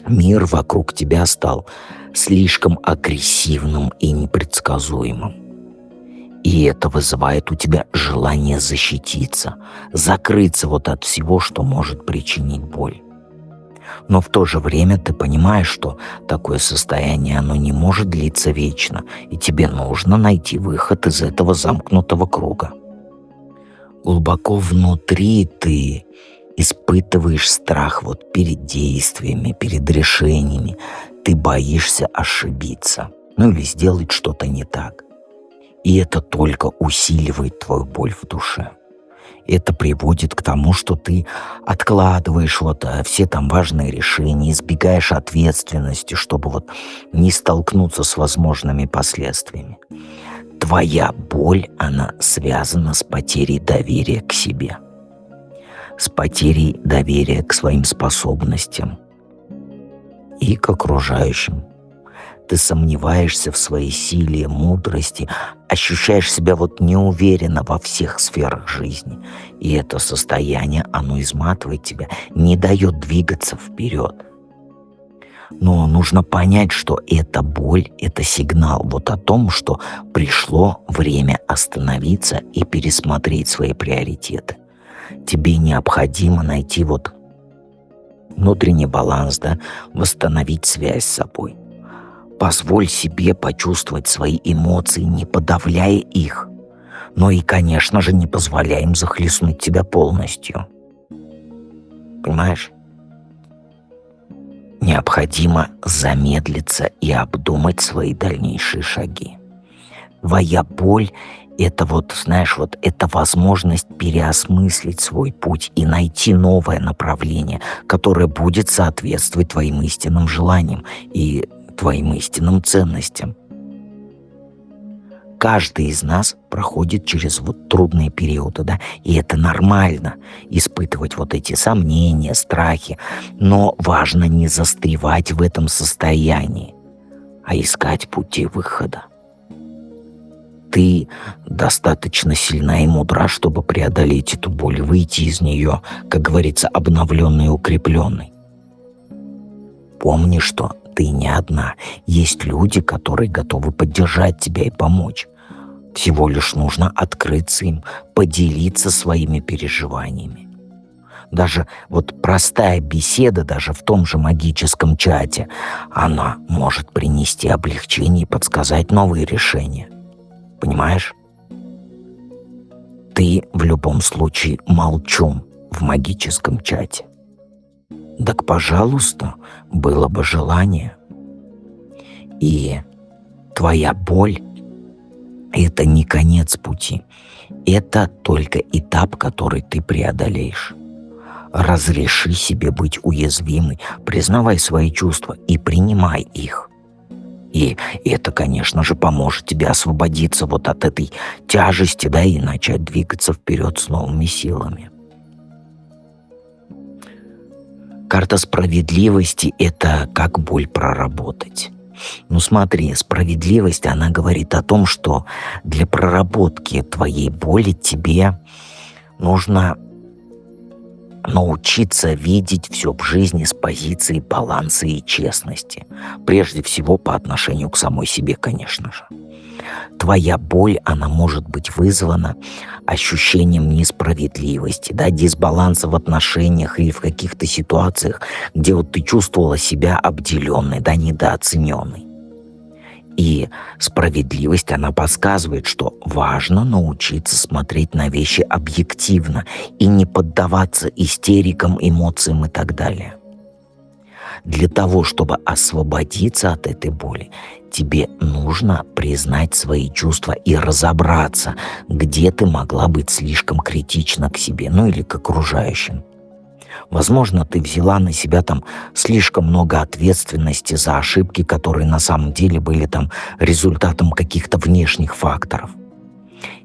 S1: мир вокруг тебя стал слишком агрессивным и непредсказуемым. И это вызывает у тебя желание защититься, закрыться от всего, что может причинить боль. Но в то же время ты понимаешь, что такое состояние, оно не может длиться вечно, и тебе нужно найти выход из этого замкнутого круга. Глубоко внутри ты испытываешь страх перед действиями, перед решениями. Ты боишься ошибиться, или сделать что-то не так. И это только усиливает твою боль в душе. Это приводит к тому, что ты откладываешь все важные решения, избегаешь ответственности, чтобы не столкнуться с возможными последствиями. Твоя боль, она связана с потерей доверия к себе, с потерей доверия к своим способностям и к окружающим. Ты сомневаешься в своей силе, мудрости, ощущаешь себя неуверенно во всех сферах жизни. И это состояние, оно изматывает тебя, не дает двигаться вперед. Но нужно понять, что эта боль — это сигнал о том, что пришло время остановиться и пересмотреть свои приоритеты. Тебе необходимо найти внутренний баланс, да, восстановить связь с собой. Позволь себе почувствовать свои эмоции, не подавляя их, но и, конечно же, не позволяй им захлестнуть тебя полностью. Понимаешь? Необходимо замедлиться и обдумать свои дальнейшие шаги. Твоя боль — это это возможность переосмыслить свой путь и найти новое направление, которое будет соответствовать твоим истинным желаниям и твоим истинным ценностям. каждый из нас проходит через вот трудные периоды, да, и это нормально испытывать вот эти сомнения, страхи, но важно не застревать в этом состоянии, а искать пути выхода. Ты достаточно сильна и мудра, чтобы преодолеть эту боль, выйти из нее, как говорится, обновленной и укрепленной. Помни, что ты не одна. Есть люди, которые готовы поддержать тебя и помочь. Всего лишь нужно открыться им, поделиться своими переживаниями. Даже вот простая беседа, даже в том же магическом чате, она может принести облегчение и подсказать новые решения. Понимаешь? Ты в любом случае молчун в магическом чате. Так, пожалуйста, было бы желание. И твоя боль — это не конец пути. Это только этап, который ты преодолеешь. Разреши себе быть уязвимой, признавай свои чувства и принимай их. И это, конечно же, поможет тебе освободиться вот от этой тяжести, да, и начать двигаться вперед с новыми силами. Карта справедливости — это как боль проработать. Ну смотри, справедливость, она говорит о том, что для проработки твоей боли тебе нужно научиться видеть все в жизни с позиции баланса и честности. Прежде всего по отношению к самой себе, конечно же. Твоя боль, она может быть вызвана ощущением несправедливости, да, дисбаланса в отношениях или в каких-то ситуациях, где вот ты чувствовала себя обделенной, да, недооцененной. И справедливость, она подсказывает, что важно научиться смотреть на вещи объективно и не поддаваться истерикам, эмоциям и так далее. Для того, чтобы освободиться от этой боли, тебе нужно признать свои чувства и разобраться, где ты могла быть слишком критична к себе, ну или к окружающим. Возможно, ты взяла на себя там слишком много ответственности за ошибки, которые на самом деле были там результатом каких-то внешних факторов.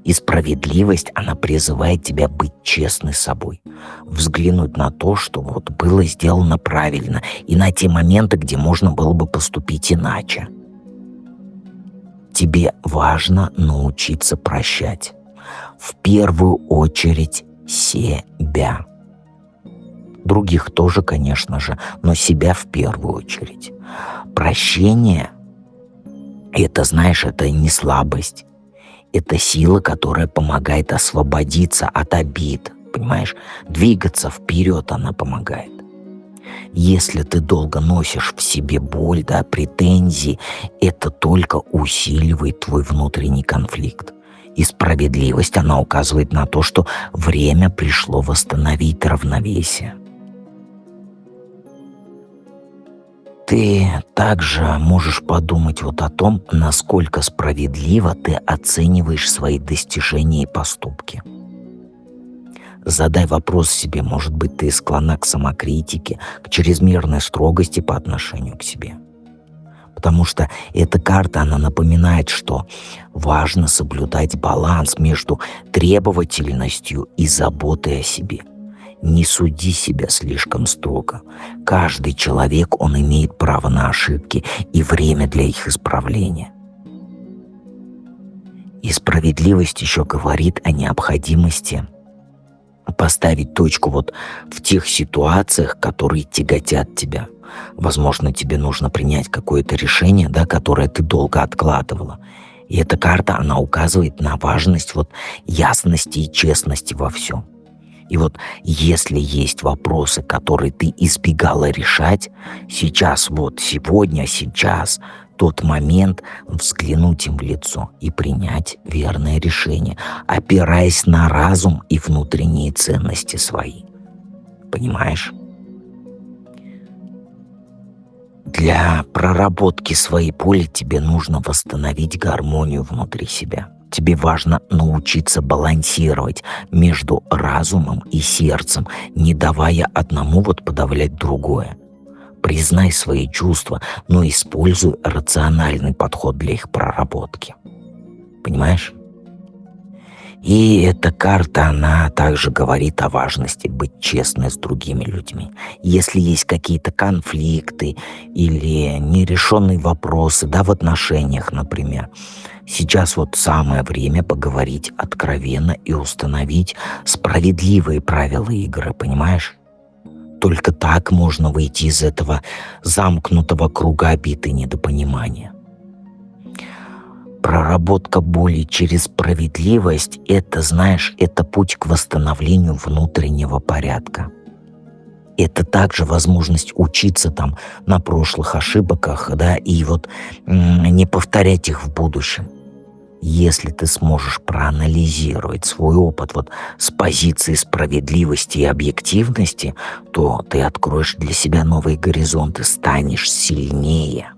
S1: И справедливость, она призывает тебя быть честной с собой, взглянуть на то, что вот было сделано правильно, и на те моменты, где можно было бы поступить иначе. Тебе важно научиться прощать. В первую очередь себя. Других тоже, конечно же, но себя в первую очередь. Прощение — это, знаешь, это не слабость. Это сила, которая помогает освободиться от обид, понимаешь? Двигаться вперед она помогает. Если ты долго носишь в себе боль, да, претензии, это только усиливает твой внутренний конфликт. И справедливость, она указывает на то, что время пришло восстановить равновесие. Ты также можешь подумать вот о том, насколько справедливо ты оцениваешь свои достижения и поступки. Задай вопрос себе, может быть, ты склонна к самокритике, к чрезмерной строгости по отношению к себе. Потому что эта карта, она напоминает, что важно соблюдать баланс между требовательностью и заботой о себе. Не суди себя слишком строго. Каждый человек, он имеет право на ошибки и время для их исправления. И справедливость еще говорит о необходимости поставить точку вот в тех ситуациях, которые тяготят тебя. Возможно, тебе нужно принять какое-то решение, да, которое ты долго откладывала. И эта карта, она указывает на важность вот ясности и честности во всем. И вот если есть вопросы, которые ты избегала решать, сейчас, вот сегодня, сейчас, тот момент взглянуть им в лицо и принять верное решение, опираясь на разум и внутренние ценности свои. Понимаешь? Для проработки своей боли тебе нужно восстановить гармонию внутри себя. Тебе важно научиться балансировать между разумом и сердцем, не давая одному вот подавлять другое. Признай свои чувства, но используй рациональный подход для их проработки. Понимаешь? И эта карта, она также говорит о важности быть честной с другими людьми. Если есть какие-то конфликты или нерешенные вопросы, да, в отношениях, например, сейчас вот самое время поговорить откровенно и установить справедливые правила игры, понимаешь? Только так можно выйти из этого замкнутого круга обид и недопонимания. Проработка боли через справедливость — это, знаешь, это путь к восстановлению внутреннего порядка. Это также возможность учиться там на прошлых ошибках, да, и вот не повторять их в будущем. Если ты сможешь проанализировать свой опыт вот с позиции справедливости и объективности, то ты откроешь для себя новые горизонты, станешь сильнее.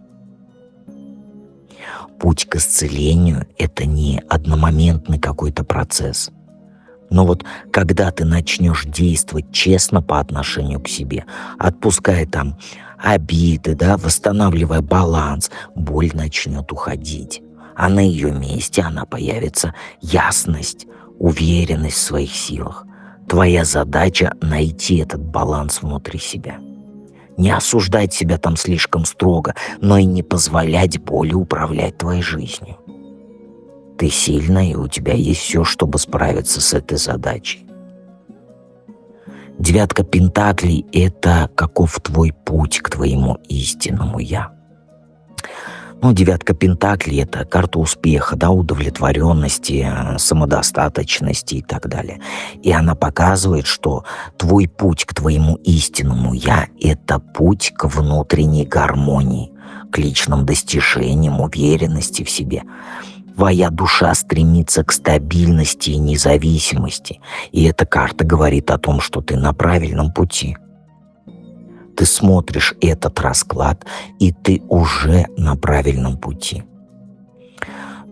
S1: Путь к исцелению — это не одномоментный какой-то процесс. Но вот когда ты начнешь действовать честно по отношению к себе, отпуская там обиды, да, восстанавливая баланс, боль начнет уходить. А на ее месте она появится ясность, уверенность в своих силах. Твоя задача — найти этот баланс внутри себя. Не осуждать себя там слишком строго, но и не позволять боли управлять твоей жизнью. Ты сильная, и у тебя есть все, чтобы справиться с этой задачей. Девятка пентаклей — это каков твой путь к твоему истинному «я». Девятка пентаклей — это карта успеха, да, удовлетворенности, самодостаточности и так далее. И она показывает, что твой путь к твоему истинному «я» — это путь к внутренней гармонии, к личным достижениям, уверенности в себе. Твоя душа стремится к стабильности и независимости, и эта карта говорит о том, что ты на правильном пути. Ты смотришь этот расклад, и ты уже на правильном пути.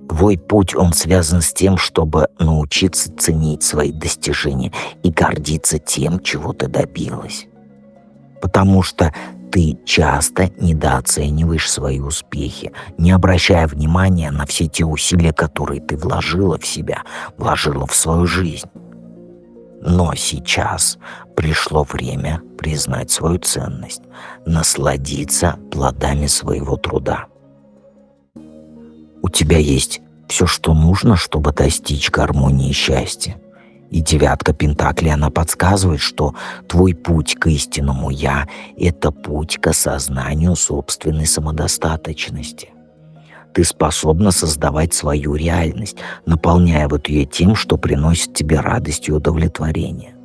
S1: Твой путь, он связан с тем, чтобы научиться ценить свои достижения и гордиться тем, чего ты добилась. Потому что ты часто недооцениваешь свои успехи, не обращая внимания на все те усилия, которые ты вложила в себя, вложила в свою жизнь. Но сейчас пришло время признать свою ценность, насладиться плодами своего труда. У тебя есть все, что нужно, чтобы достичь гармонии и счастья. И девятка пентаклей, она подсказывает, что твой путь к истинному «я» — это путь к осознанию собственной самодостаточности. Ты способна создавать свою реальность, наполняя вот ее тем, что приносит тебе радость и удовлетворение.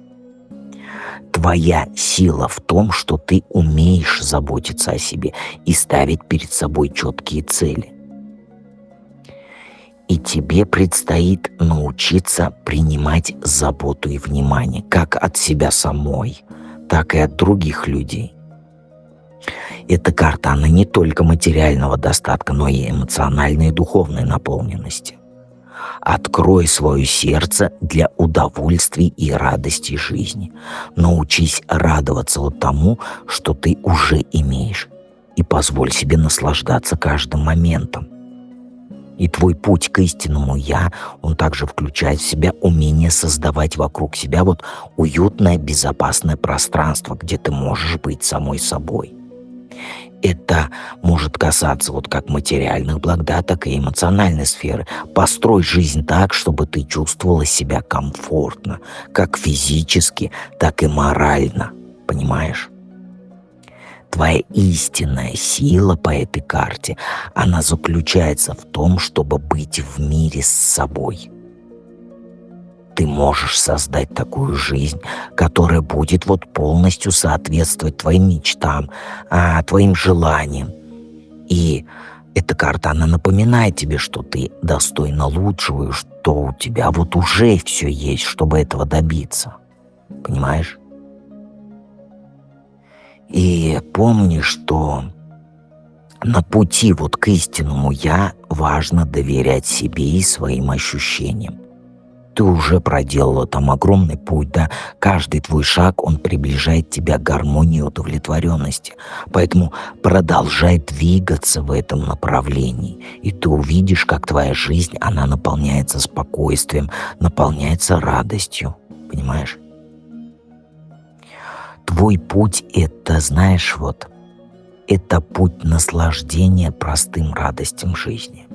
S1: Твоя сила в том, что ты умеешь заботиться о себе и ставить перед собой четкие цели. И тебе предстоит научиться принимать заботу и внимание как от себя самой, так и от других людей. Эта карта, она не только материального достатка, но и эмоциональной и духовной наполненности. Открой свое сердце для удовольствий и радости жизни. Научись радоваться вот тому, что ты уже имеешь, и позволь себе наслаждаться каждым моментом. И твой путь к истинному «я», он также включает в себя умение создавать вокруг себя вот уютное, безопасное пространство, где ты можешь быть самой собой. Это может касаться вот как материальных благ, да, так и эмоциональной сферы. Построй жизнь так, чтобы ты чувствовала себя комфортно, как физически, так и морально. Понимаешь? Твоя истинная сила по этой карте, она заключается в том, чтобы быть в мире с собой. Ты можешь создать такую жизнь, которая будет вот полностью соответствовать твоим мечтам, твоим желаниям. И эта карта, она напоминает тебе, что ты достойна лучшего, и что у тебя вот уже все есть, чтобы этого добиться. Понимаешь? И помни, что на пути вот к истинному «я» важно доверять себе и своим ощущениям. Ты уже проделала там огромный путь, да. Каждый твой шаг, он приближает тебя к гармонии и удовлетворенности. Поэтому продолжай двигаться в этом направлении. И ты увидишь, как твоя жизнь, она наполняется спокойствием, наполняется радостью. Понимаешь? Твой путь — это, знаешь, вот, это путь наслаждения простым радостям жизни.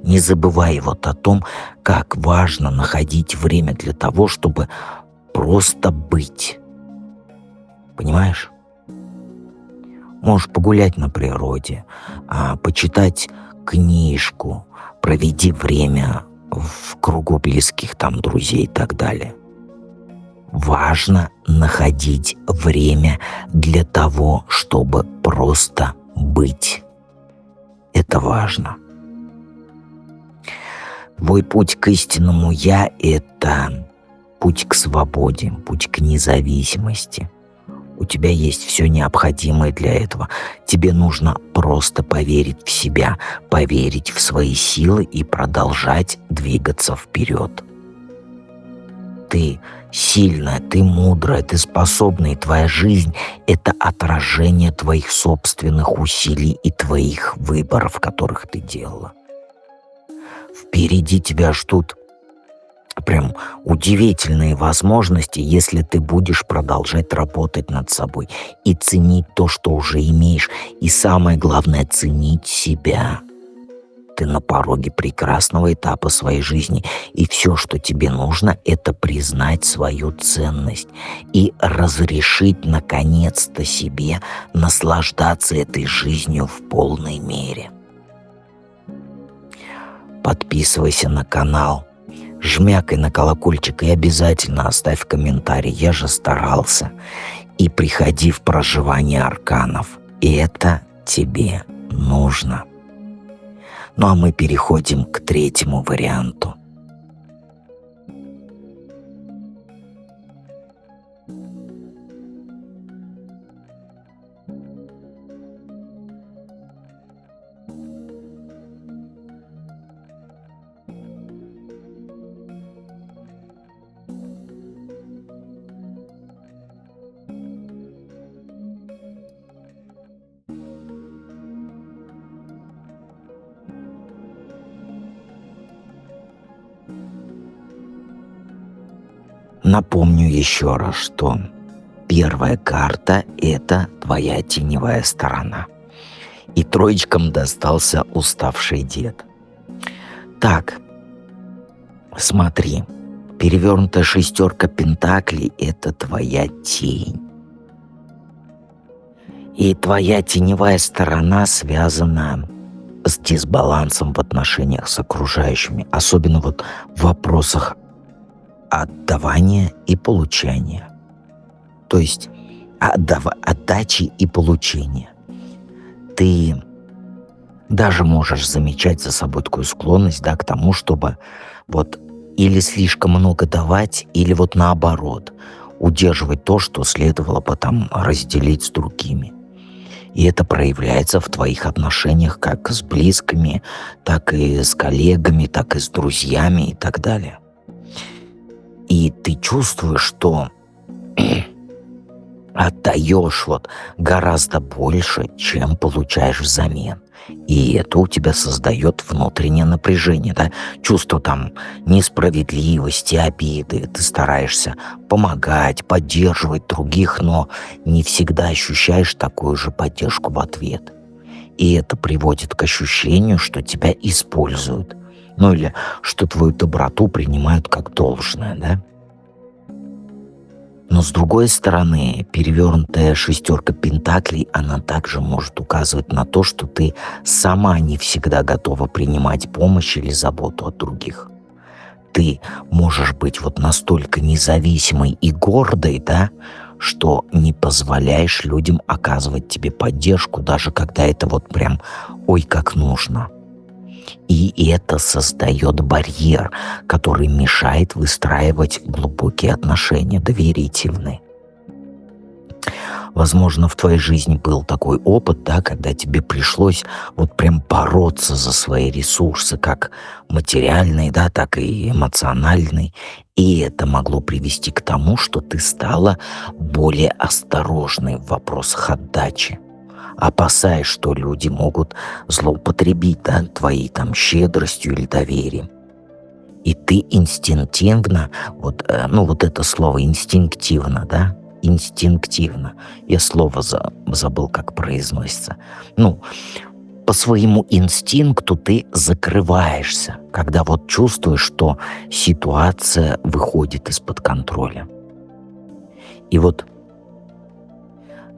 S1: Не забывай вот о том, как важно находить время для того, чтобы просто быть. Понимаешь? Можешь погулять на природе, почитать книжку, проведи время в кругу близких там друзей и так далее. Важно находить время для того, чтобы просто быть. Это важно. Твой путь к истинному «Я» — это путь к свободе, путь к независимости. У тебя есть все необходимое для этого. Тебе нужно просто поверить в себя, поверить в свои силы и продолжать двигаться вперед. Ты сильная, ты мудрая, ты способная, и твоя жизнь — это отражение твоих собственных усилий и твоих выборов, которых ты делала. Впереди тебя ждут прям удивительные возможности, если ты будешь продолжать работать над собой и ценить то, что уже имеешь. И самое главное — ценить себя. Ты на пороге прекрасного этапа своей жизни, и все, что тебе нужно, это признать свою ценность и разрешить наконец-то себе наслаждаться этой жизнью в полной мере. Подписывайся на канал, жмякай на колокольчик и обязательно оставь комментарий. Я же старался. И приходи в проживание арканов. И это тебе нужно. Ну а мы переходим к третьему варианту. Напомню еще раз, что первая карта — это твоя теневая сторона. И троечкам достался уставший дед. Так, смотри, перевернутая шестерка пентаклей — это твоя тень. И твоя теневая сторона связана с дисбалансом в отношениях с окружающими, особенно вот в вопросах отдавания и получания. То есть отдачи и получения. Ты даже можешь замечать за собой такую склонность, да, к тому, чтобы вот или слишком много давать, или вот наоборот, удерживать то, что следовало бы там разделить с другими. И это проявляется в твоих отношениях как с близкими, так и с коллегами, так и с друзьями и так далее. И ты чувствуешь, что отдаешь вот гораздо больше, чем получаешь взамен. И это у тебя создает внутреннее напряжение, да? Чувство там несправедливости, обиды. Ты стараешься помогать, поддерживать других, но не всегда ощущаешь такую же поддержку в ответ. И это приводит к ощущению, что тебя используют. Ну или что твою доброту принимают как должное, да? Но с другой стороны, перевернутая шестерка пентаклей, она также может указывать на то, что ты сама не всегда готова принимать помощь или заботу от других. Ты можешь быть вот настолько независимой и гордой, да, что не позволяешь людям оказывать тебе поддержку, даже когда это вот прям ой как нужно. И это создает барьер, который мешает выстраивать глубокие отношения, доверительные. Возможно, в твоей жизни был такой опыт, да, когда тебе пришлось вот прям бороться за свои ресурсы, как материальные, да, так и эмоциональные. И это могло привести к тому, что ты стала более осторожной в вопросах отдачи, опасаясь, что люди могут злоупотребить, да, твоей там щедростью или доверием. И ты инстинктивно, вот это слово инстинктивно, да, инстинктивно, я слово забыл, как произносится. По своему инстинкту ты закрываешься, когда вот чувствуешь, что ситуация выходит из-под контроля. И вот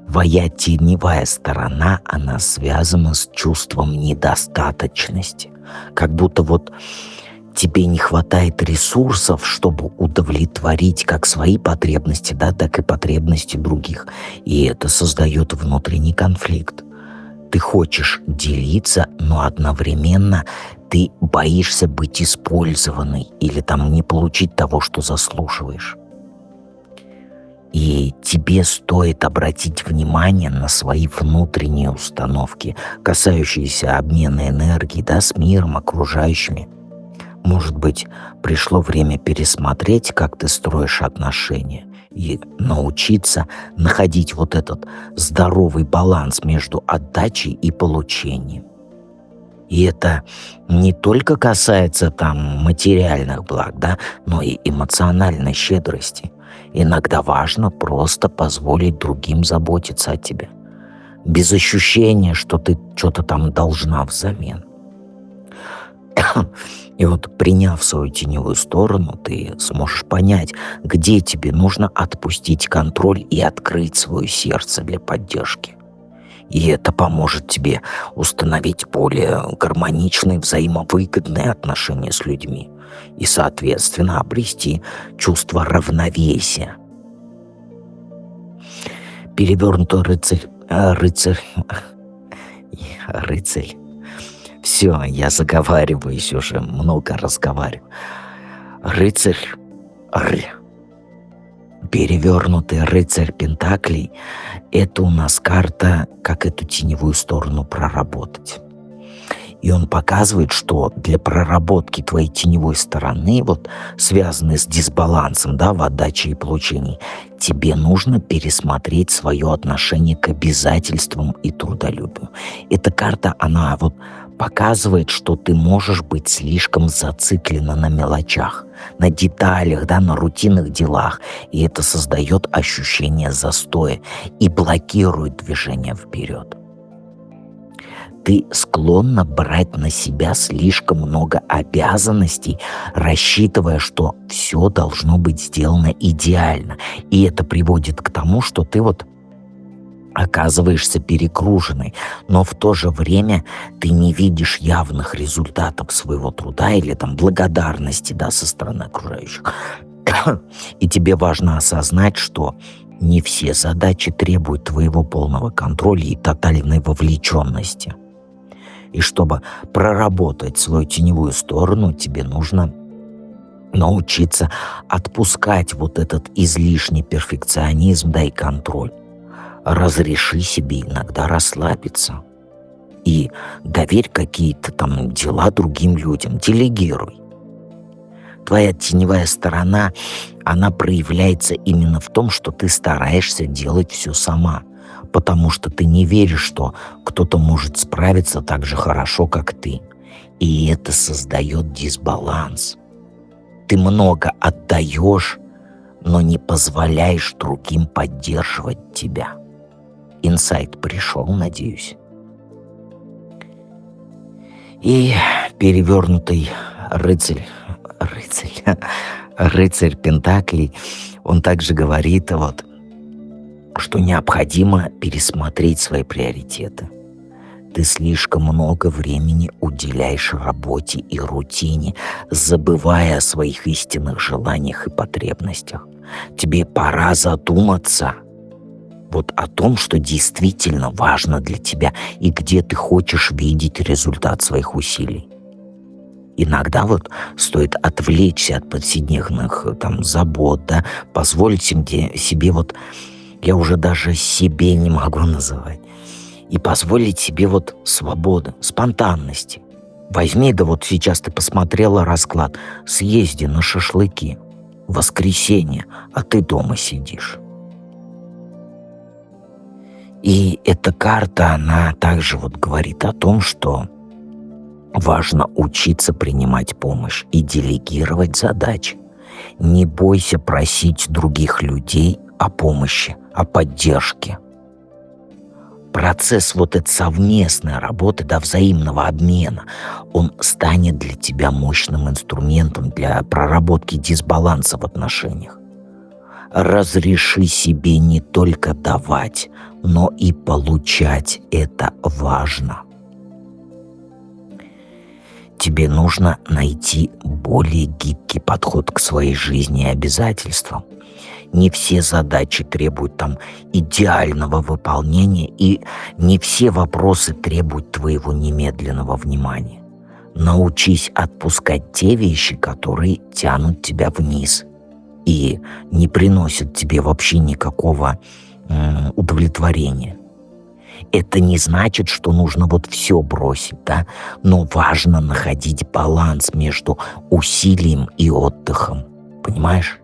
S1: твоя теневая сторона, она связана с чувством недостаточности. Как будто вот тебе не хватает ресурсов, чтобы удовлетворить как свои потребности, да, так и потребности других. И это создает внутренний конфликт. Ты хочешь делиться, но одновременно ты боишься быть использованной или там не получить того, что заслуживаешь. И тебе стоит обратить внимание на свои внутренние установки, касающиеся обмена энергии, да, с миром, окружающими. Может быть, пришло время пересмотреть, как ты строишь отношения, и научиться находить вот этот здоровый баланс между отдачей и получением. И это не только касается там материальных благ, да, но и эмоциональной щедрости. Иногда важно просто позволить другим заботиться о тебе, без ощущения, что ты что-то там должна взамен. И вот приняв свою теневую сторону, ты сможешь понять, где тебе нужно отпустить контроль и открыть свое сердце для поддержки. И это поможет тебе установить более гармоничные, взаимовыгодные отношения с людьми и, соответственно, обрести чувство равновесия. Перевернутый рыцарь. Все, я заговариваюсь уже, много разговариваю. Перевернутый рыцарь Пентаклей — это у нас карта, как эту теневую сторону проработать. И он показывает, что для проработки твоей теневой стороны, вот связанной с дисбалансом, да, в отдаче и получении, тебе нужно пересмотреть свое отношение к обязательствам и трудолюбию. Эта карта, она вот показывает, что ты можешь быть слишком зациклена на мелочах, на деталях, да, на рутинных делах, и это создает ощущение застоя и блокирует движение вперед. Ты склонна брать на себя слишком много обязанностей, рассчитывая, что все должно быть сделано идеально. И это приводит к тому, что ты вот оказываешься перегруженной, но в то же время ты не видишь явных результатов своего труда или там благодарности, да, со стороны окружающих. И тебе важно осознать, что не все задачи требуют твоего полного контроля и тотальной вовлеченности. И чтобы проработать свою теневую сторону, тебе нужно научиться отпускать вот этот излишний перфекционизм, да, и контроль. Разреши себе иногда расслабиться. И доверь какие-то там дела другим людям, делегируй. Твоя теневая сторона, она проявляется именно в том, что ты стараешься делать все сама, потому что ты не веришь, что кто-то может справиться так же хорошо, как ты. И это создает дисбаланс. Ты много отдаешь, но не позволяешь другим поддерживать тебя. Инсайт пришел, надеюсь. И перевернутый рыцарь Пентаклей, он также говорит, вот, что необходимо пересмотреть свои приоритеты. Ты слишком много времени уделяешь работе и рутине, забывая о своих истинных желаниях и потребностях. Тебе пора задуматься вот о том, что действительно важно для тебя и где ты хочешь видеть результат своих усилий. Иногда вот стоит отвлечься от повседневных там забот, да, позволить себе вот я уже даже себе не могу называть. И позволить себе вот свободы, спонтанности. Возьми, да вот сейчас ты посмотрела расклад, съезди на шашлыки. Воскресенье, а ты дома сидишь. И эта карта, она также вот говорит о том, что важно учиться принимать помощь и делегировать задачи. Не бойся просить других людей о помощи, о поддержке. Процесс вот этой совместной работы, да, взаимного обмена, он станет для тебя мощным инструментом для проработки дисбаланса в отношениях. Разреши себе не только давать, но и получать. Это важно. Тебе нужно найти более гибкий подход к своей жизни и обязательствам. Не все задачи требуют там идеального выполнения, и не все вопросы требуют твоего немедленного внимания. Научись отпускать те вещи, которые тянут тебя вниз и не приносят тебе вообще никакого удовлетворения. Это не значит, что нужно вот все бросить, да? Но важно находить баланс между усилием и отдыхом. Понимаешь?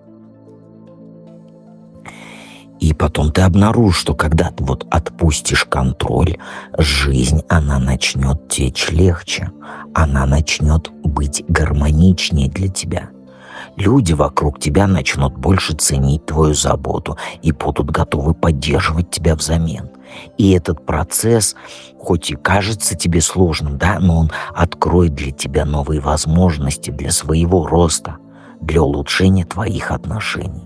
S1: И потом ты обнаружишь, что когда ты вот отпустишь контроль, жизнь, она начнет течь легче. Она начнет быть гармоничнее для тебя. Люди вокруг тебя начнут больше ценить твою заботу и будут готовы поддерживать тебя взамен. И этот процесс, хоть и кажется тебе сложным, да, но он откроет для тебя новые возможности для своего роста, для улучшения твоих отношений.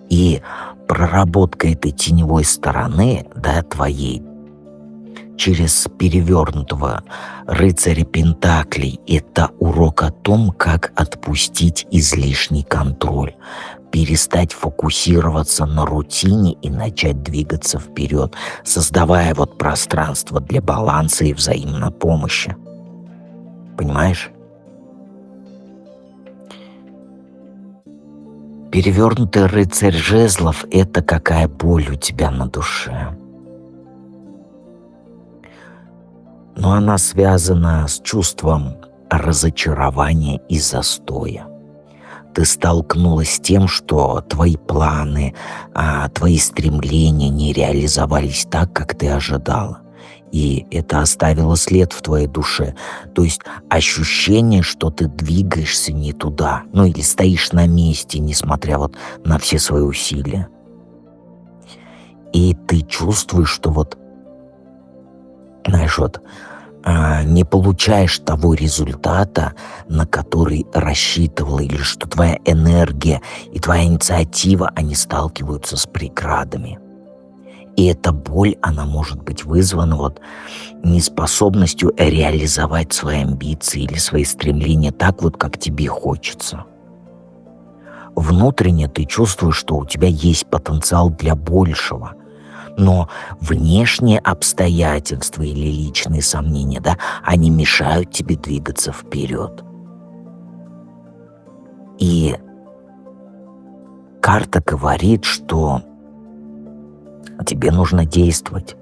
S1: И проработка этой теневой стороны, да, твоей, через перевернутого рыцаря Пентаклей, это урок о том, как отпустить излишний контроль, перестать фокусироваться на рутине и начать двигаться вперед, создавая вот пространство для баланса и взаимной помощи. Понимаешь? Перевернутый рыцарь жезлов — это какая боль у тебя на душе. Но она связана с чувством разочарования и застоя. Ты столкнулась с тем, что твои планы, твои стремления не реализовались так, как ты ожидала. И это оставило след в твоей душе. То есть ощущение, что ты двигаешься не туда. Ну или стоишь на месте, несмотря вот на все свои усилия. И ты чувствуешь, что вот, знаешь, вот не получаешь того результата, на который рассчитывала, или что твоя энергия и твоя инициатива, они сталкиваются с преградами. И эта боль, она может быть вызвана вот неспособностью реализовать свои амбиции или свои стремления так вот, как тебе хочется. Внутренне ты чувствуешь, что у тебя есть потенциал для большего, но внешние обстоятельства или личные сомнения, да, они мешают тебе двигаться вперед. И карта говорит, что тебе нужно действовать.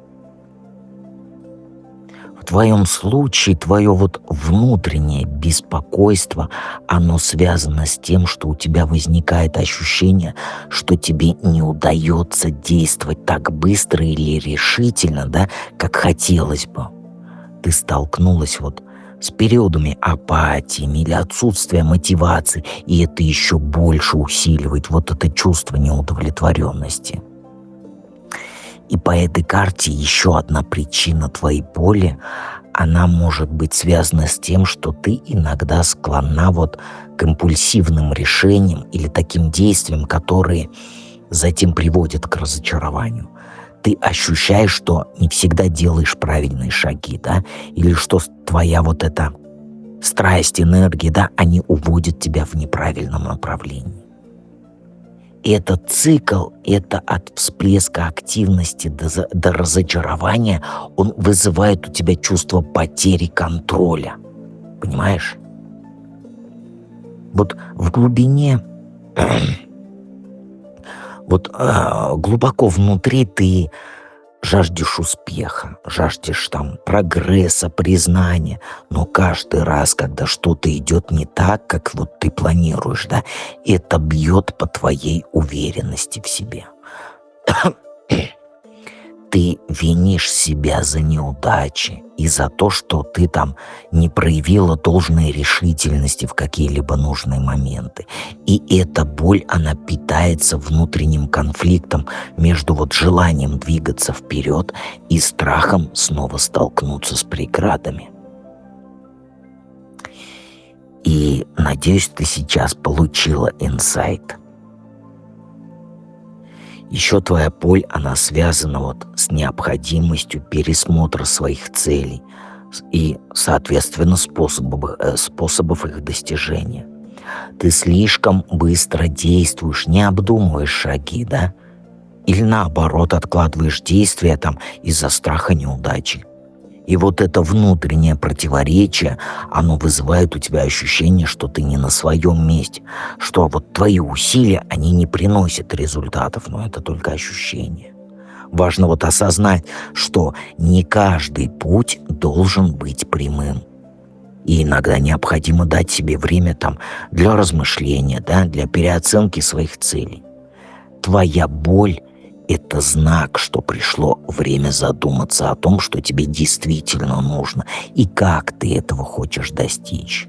S1: В твоем случае твое вот внутреннее беспокойство, оно связано с тем, что у тебя возникает ощущение, что тебе не удается действовать так быстро или решительно, да, как хотелось бы. Ты столкнулась вот с периодами апатии или отсутствия мотивации, и это еще больше усиливает вот это чувство неудовлетворенности. И по этой карте еще одна причина твоей боли, она может быть связана с тем, что ты иногда склонна вот к импульсивным решениям или таким действиям, которые затем приводят к разочарованию. Ты ощущаешь, что не всегда делаешь правильные шаги, да, или что твоя вот эта страсть, энергия, да, они уводят тебя в неправильном направлении. И этот цикл, это от всплеска активности до разочарования, он вызывает у тебя чувство потери контроля. Понимаешь? Вот в глубине Вот глубоко внутри ты жаждешь успеха, жаждешь там прогресса, признания, но каждый раз, когда что-то идет не так, как вот ты планируешь, да, это бьет по твоей уверенности в себе. Ты винишь себя за неудачи и за то, что ты там не проявила должной решительности в какие-либо нужные моменты. И эта боль, она питается внутренним конфликтом между вот желанием двигаться вперед и страхом снова столкнуться с преградами. И надеюсь, ты сейчас получила инсайт. Еще твоя боль, она связана вот с необходимостью пересмотра своих целей и, соответственно, способов их достижения. Ты слишком быстро действуешь, не обдумываешь шаги, да? Или наоборот, откладываешь действия там из-за страха неудачи. И вот это внутреннее противоречие, оно вызывает у тебя ощущение, что ты не на своем месте, что вот твои усилия, они не приносят результатов, но это только ощущение. Важно вот осознать, что не каждый путь должен быть прямым. И иногда необходимо дать себе время там для размышления, да, для переоценки своих целей. Твоя боль — это знак, что пришло время задуматься о том, что тебе действительно нужно и как ты этого хочешь достичь.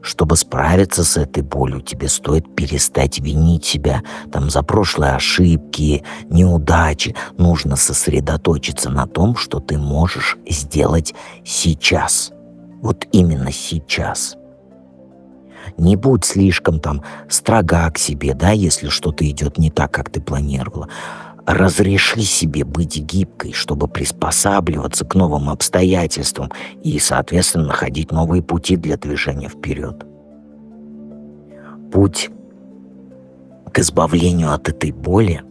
S1: Чтобы справиться с этой болью, тебе стоит перестать винить себя там за прошлые ошибки, неудачи. Нужно сосредоточиться на том, что ты можешь сделать сейчас. Вот именно сейчас. Не будь слишком там строга к себе, да, если что-то идет не так, как ты планировала. Разреши себе быть гибкой, чтобы приспосабливаться к новым обстоятельствам и, соответственно, находить новые пути для движения вперед. Путь к избавлению от этой боли,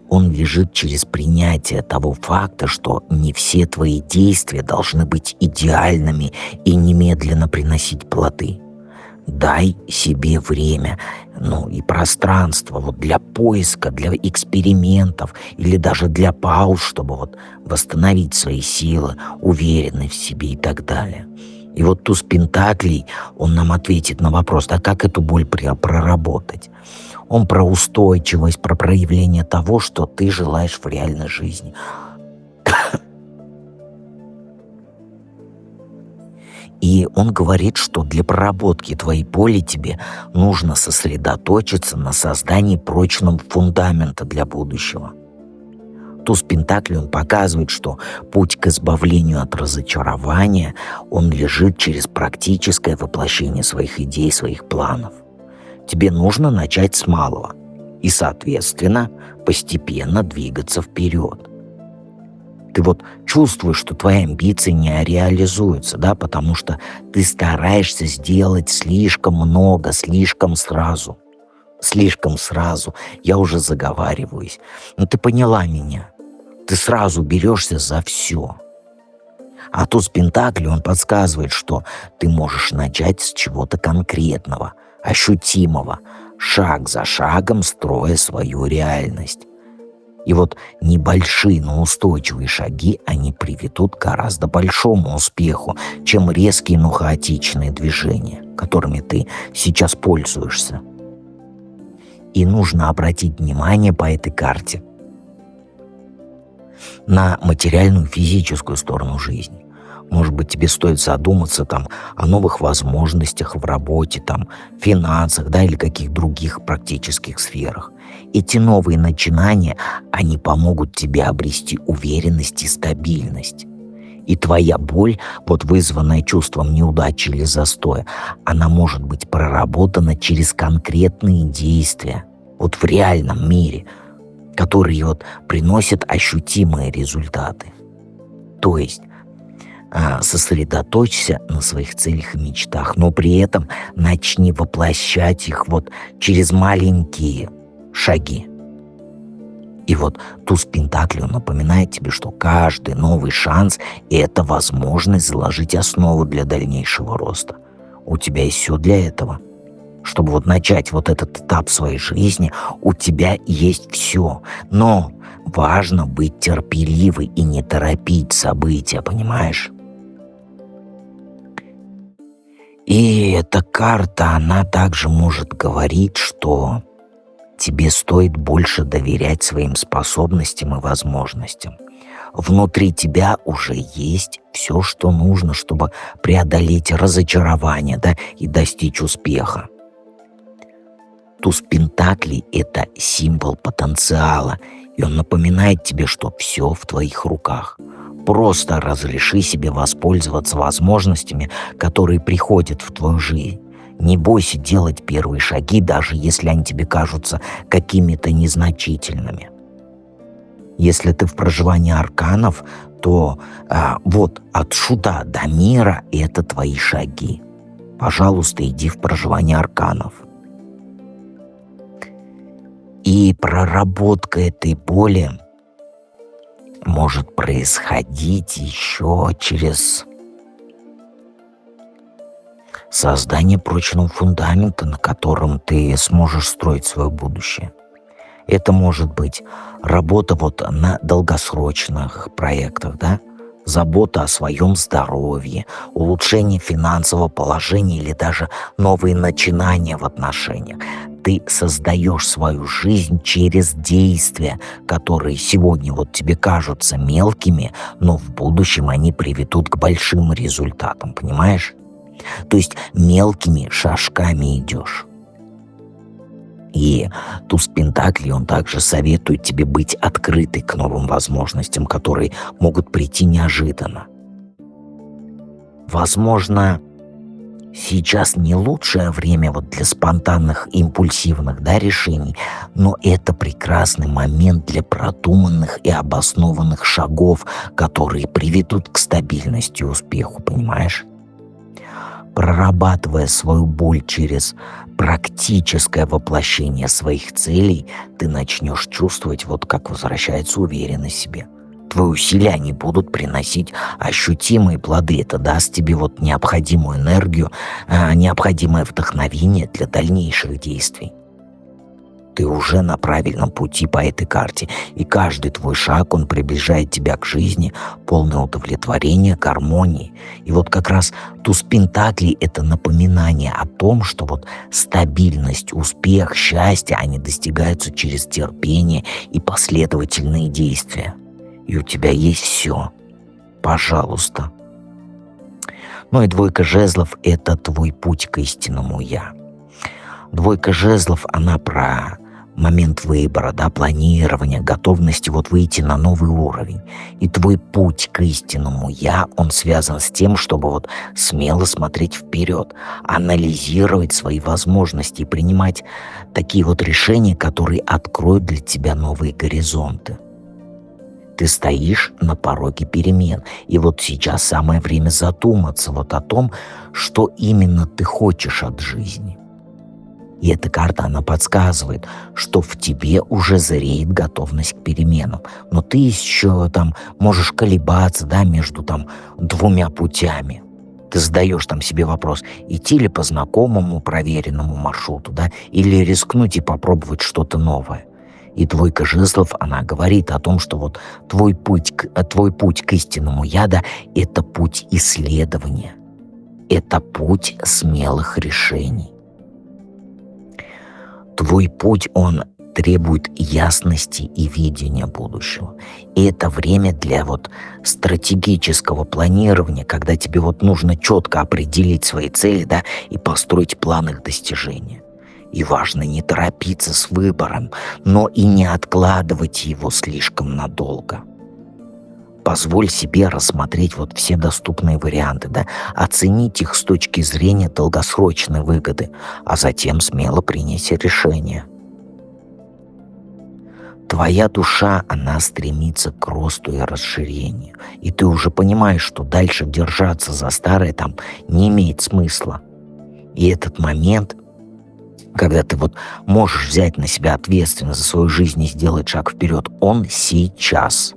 S1: он лежит через принятие того факта, что не все твои действия должны быть идеальными и немедленно приносить плоды. Дай себе время, и пространство вот для поиска, для экспериментов или даже для пауз, чтобы вот восстановить свои силы, уверенность в себе и так далее. И вот туз пентаклей, он нам ответит на вопрос, да как эту боль проработать. Он про устойчивость, про проявление того, что ты желаешь в реальной жизни. И он говорит, что для проработки твоей боли тебе нужно сосредоточиться на создании прочного фундамента для будущего. Туз пентаклей, он показывает, что путь к избавлению от разочарования, он лежит через практическое воплощение своих идей, своих планов. Тебе нужно начать с малого и, соответственно, постепенно двигаться вперед. Ты вот чувствуешь, что твои амбиции не реализуются, да, потому что ты стараешься сделать слишком много, слишком сразу. Слишком сразу. Я уже заговариваюсь. Но ты поняла меня. Ты сразу берешься за все. А туз пентаклей, он подсказывает, что ты можешь начать с чего-то конкретного, ощутимого, шаг за шагом строя свою реальность. И вот небольшие, но устойчивые шаги, они приведут к гораздо большому успеху, чем резкие, но хаотичные движения, которыми ты сейчас пользуешься. И нужно обратить внимание по этой карте на материальную, физическую сторону жизни. Может быть, тебе стоит задуматься там о новых возможностях в работе, там, финансах, да, или каких других практических сферах. Эти новые начинания, они помогут тебе обрести уверенность и стабильность. И твоя боль, вот вызванная чувством неудачи или застоя, она может быть проработана через конкретные действия, вот в реальном мире, которые вот приносят ощутимые результаты. То есть сосредоточься на своих целях и мечтах, но при этом начни воплощать их вот через маленькие шаги. И вот туз пентаклей напоминает тебе, что каждый новый шанс — это возможность заложить основу для дальнейшего роста. У тебя есть все для этого. Чтобы вот начать вот этот этап своей жизни, у тебя есть все. Но важно быть терпеливой и не торопить события, понимаешь? И эта карта, она также может говорить, что тебе стоит больше доверять своим способностям и возможностям. Внутри тебя уже есть все, что нужно, чтобы преодолеть разочарование, да, и достичь успеха. Туз Пентаклей — это символ потенциала, и он напоминает тебе, что все в твоих руках. Просто разреши себе воспользоваться возможностями, которые приходят в твою жизнь. Не бойся делать первые шаги, даже если они тебе кажутся какими-то незначительными. Если ты в проживании арканов, то вот от шута до мира — это твои шаги. Пожалуйста, иди в проживание арканов. И проработка этой боли может происходить еще через создание прочного фундамента, на котором ты сможешь строить свое будущее. Это может быть работа вот на долгосрочных проектах, да? Забота о своем здоровье, улучшение финансового положения или даже новые начинания в отношениях. Ты создаешь свою жизнь через действия, которые сегодня вот тебе кажутся мелкими, но в будущем они приведут к большим результатам, понимаешь? То есть мелкими шажками идешь. И туз Пентаклей, он также советует тебе быть открытой к новым возможностям, которые могут прийти неожиданно. Возможно, сейчас не лучшее время вот для спонтанных, импульсивных, да, решений, но это прекрасный момент для продуманных и обоснованных шагов, которые приведут к стабильности и успеху, понимаешь? Прорабатывая свою боль через практическое воплощение своих целей, ты начнешь чувствовать, вот как возвращается уверенность в себе. Твои усилия, они будут приносить ощутимые плоды. Это даст тебе вот необходимую энергию, необходимое вдохновение для дальнейших действий. Ты уже на правильном пути по этой карте, и каждый твой шаг, он приближает тебя к жизни, полное удовлетворения, гармонии. И вот как раз туз Пентаклей — это напоминание о том, что вот стабильность, успех, счастье, они достигаются через терпение и последовательные действия. И у тебя есть все. Пожалуйста. Ну и двойка жезлов — это твой путь к истинному «я». Двойка жезлов, она про момент выбора, да, планирования, готовности вот выйти на новый уровень. И твой путь к истинному «я», он связан с тем, чтобы вот смело смотреть вперед, анализировать свои возможности и принимать такие вот решения, которые откроют для тебя новые горизонты. Ты стоишь на пороге перемен, и вот сейчас самое время задуматься вот о том, что именно ты хочешь от жизни. И эта карта, она подсказывает, что в тебе уже зреет готовность к переменам. Но ты еще там можешь колебаться, да, между там двумя путями. Ты задаешь там себе вопрос, идти ли по знакомому, проверенному маршруту, да, или рискнуть и попробовать что-то новое. И двойка жезлов, она говорит о том, что вот твой путь к истинному «я», да, это путь исследования, это путь смелых решений. Твой путь, он требует ясности и видения будущего. И это время для вот стратегического планирования, когда тебе вот нужно четко определить свои цели, да, и построить план их достижения. И важно не торопиться с выбором, но и не откладывать его слишком надолго. Позволь себе рассмотреть вот все доступные варианты, да, оценить их с точки зрения долгосрочной выгоды, а затем смело принять решение. Твоя душа, она стремится к росту и расширению, и ты уже понимаешь, что дальше держаться за старое там не имеет смысла. И этот момент, когда ты вот можешь взять на себя ответственность за свою жизнь и сделать шаг вперед, он сейчас.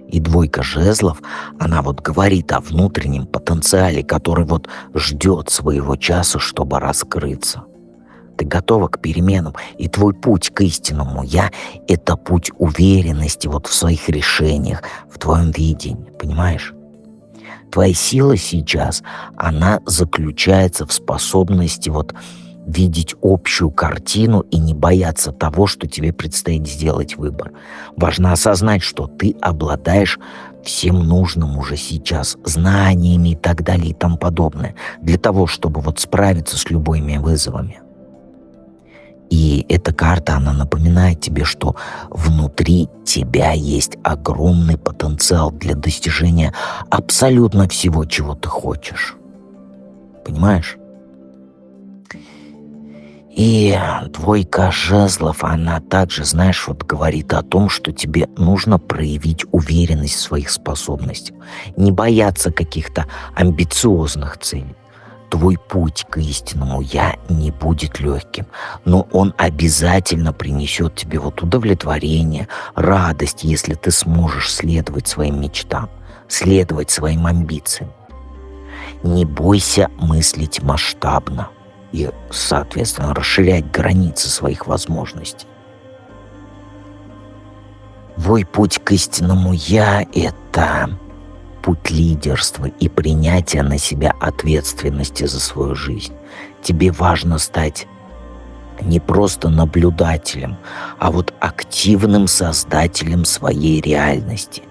S1: И двойка жезлов, она вот говорит о внутреннем потенциале, который вот ждет своего часа, чтобы раскрыться. Ты готова к переменам, и твой путь к истинному «я» — это путь уверенности вот в своих решениях, в твоем видении, понимаешь? Твоя сила сейчас, она заключается в способности вот видеть общую картину и не бояться того, что тебе предстоит сделать выбор. Важно осознать, что ты обладаешь всем нужным уже сейчас, знаниями и так далее и тому подобное, для того, чтобы вот справиться с любыми вызовами. И эта карта, она напоминает тебе, что внутри тебя есть огромный потенциал для достижения абсолютно всего, чего ты хочешь. Понимаешь? И двойка жезлов, она также, знаешь, вот говорит о том, что тебе нужно проявить уверенность в своих способностях, не бояться каких-то амбициозных целей. Твой путь к истинному «я» не будет легким, но он обязательно принесет тебе вот удовлетворение, радость, если ты сможешь следовать своим мечтам, следовать своим амбициям. Не бойся мыслить масштабно и, соответственно, расширять границы своих возможностей. Твой путь к истинному «я» — это путь лидерства и принятия на себя ответственности за свою жизнь. Тебе важно стать не просто наблюдателем, а вот активным создателем своей реальности.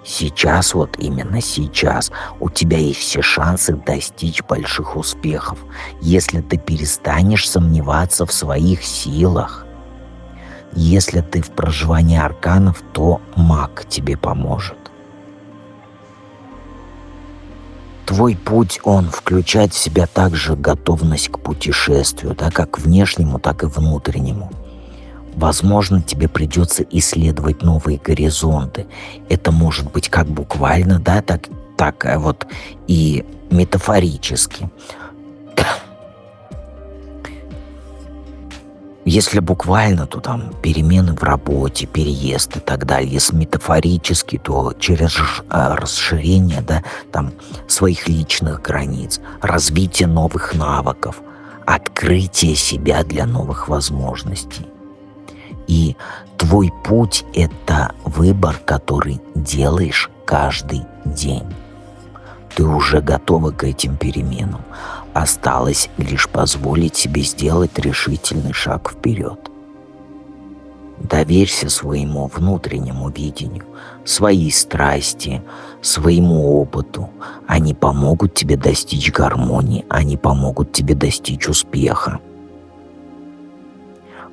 S1: Сейчас, вот именно сейчас, у тебя есть все шансы достичь больших успехов, если ты перестанешь сомневаться в своих силах. Если ты в проживании арканов, то маг тебе поможет. Твой путь, он включает в себя также готовность к путешествию, да, как внешнему, так и внутреннему. Возможно, тебе придется исследовать новые горизонты. Это может быть как буквально, да, так вот и метафорически. Если буквально, то там перемены в работе, переезд и так далее. Если метафорически, то через расширение, да, там, своих личных границ, развитие новых навыков, открытие себя для новых возможностей. И твой путь — это выбор, который делаешь каждый день. Ты уже готова к этим переменам. Осталось лишь позволить себе сделать решительный шаг вперед. Доверься своему внутреннему видению, своей страсти, своему опыту. Они помогут тебе достичь гармонии, они помогут тебе достичь успеха.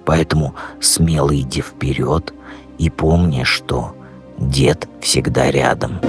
S1: Поэтому смело иди вперед и помни, что дед всегда рядом.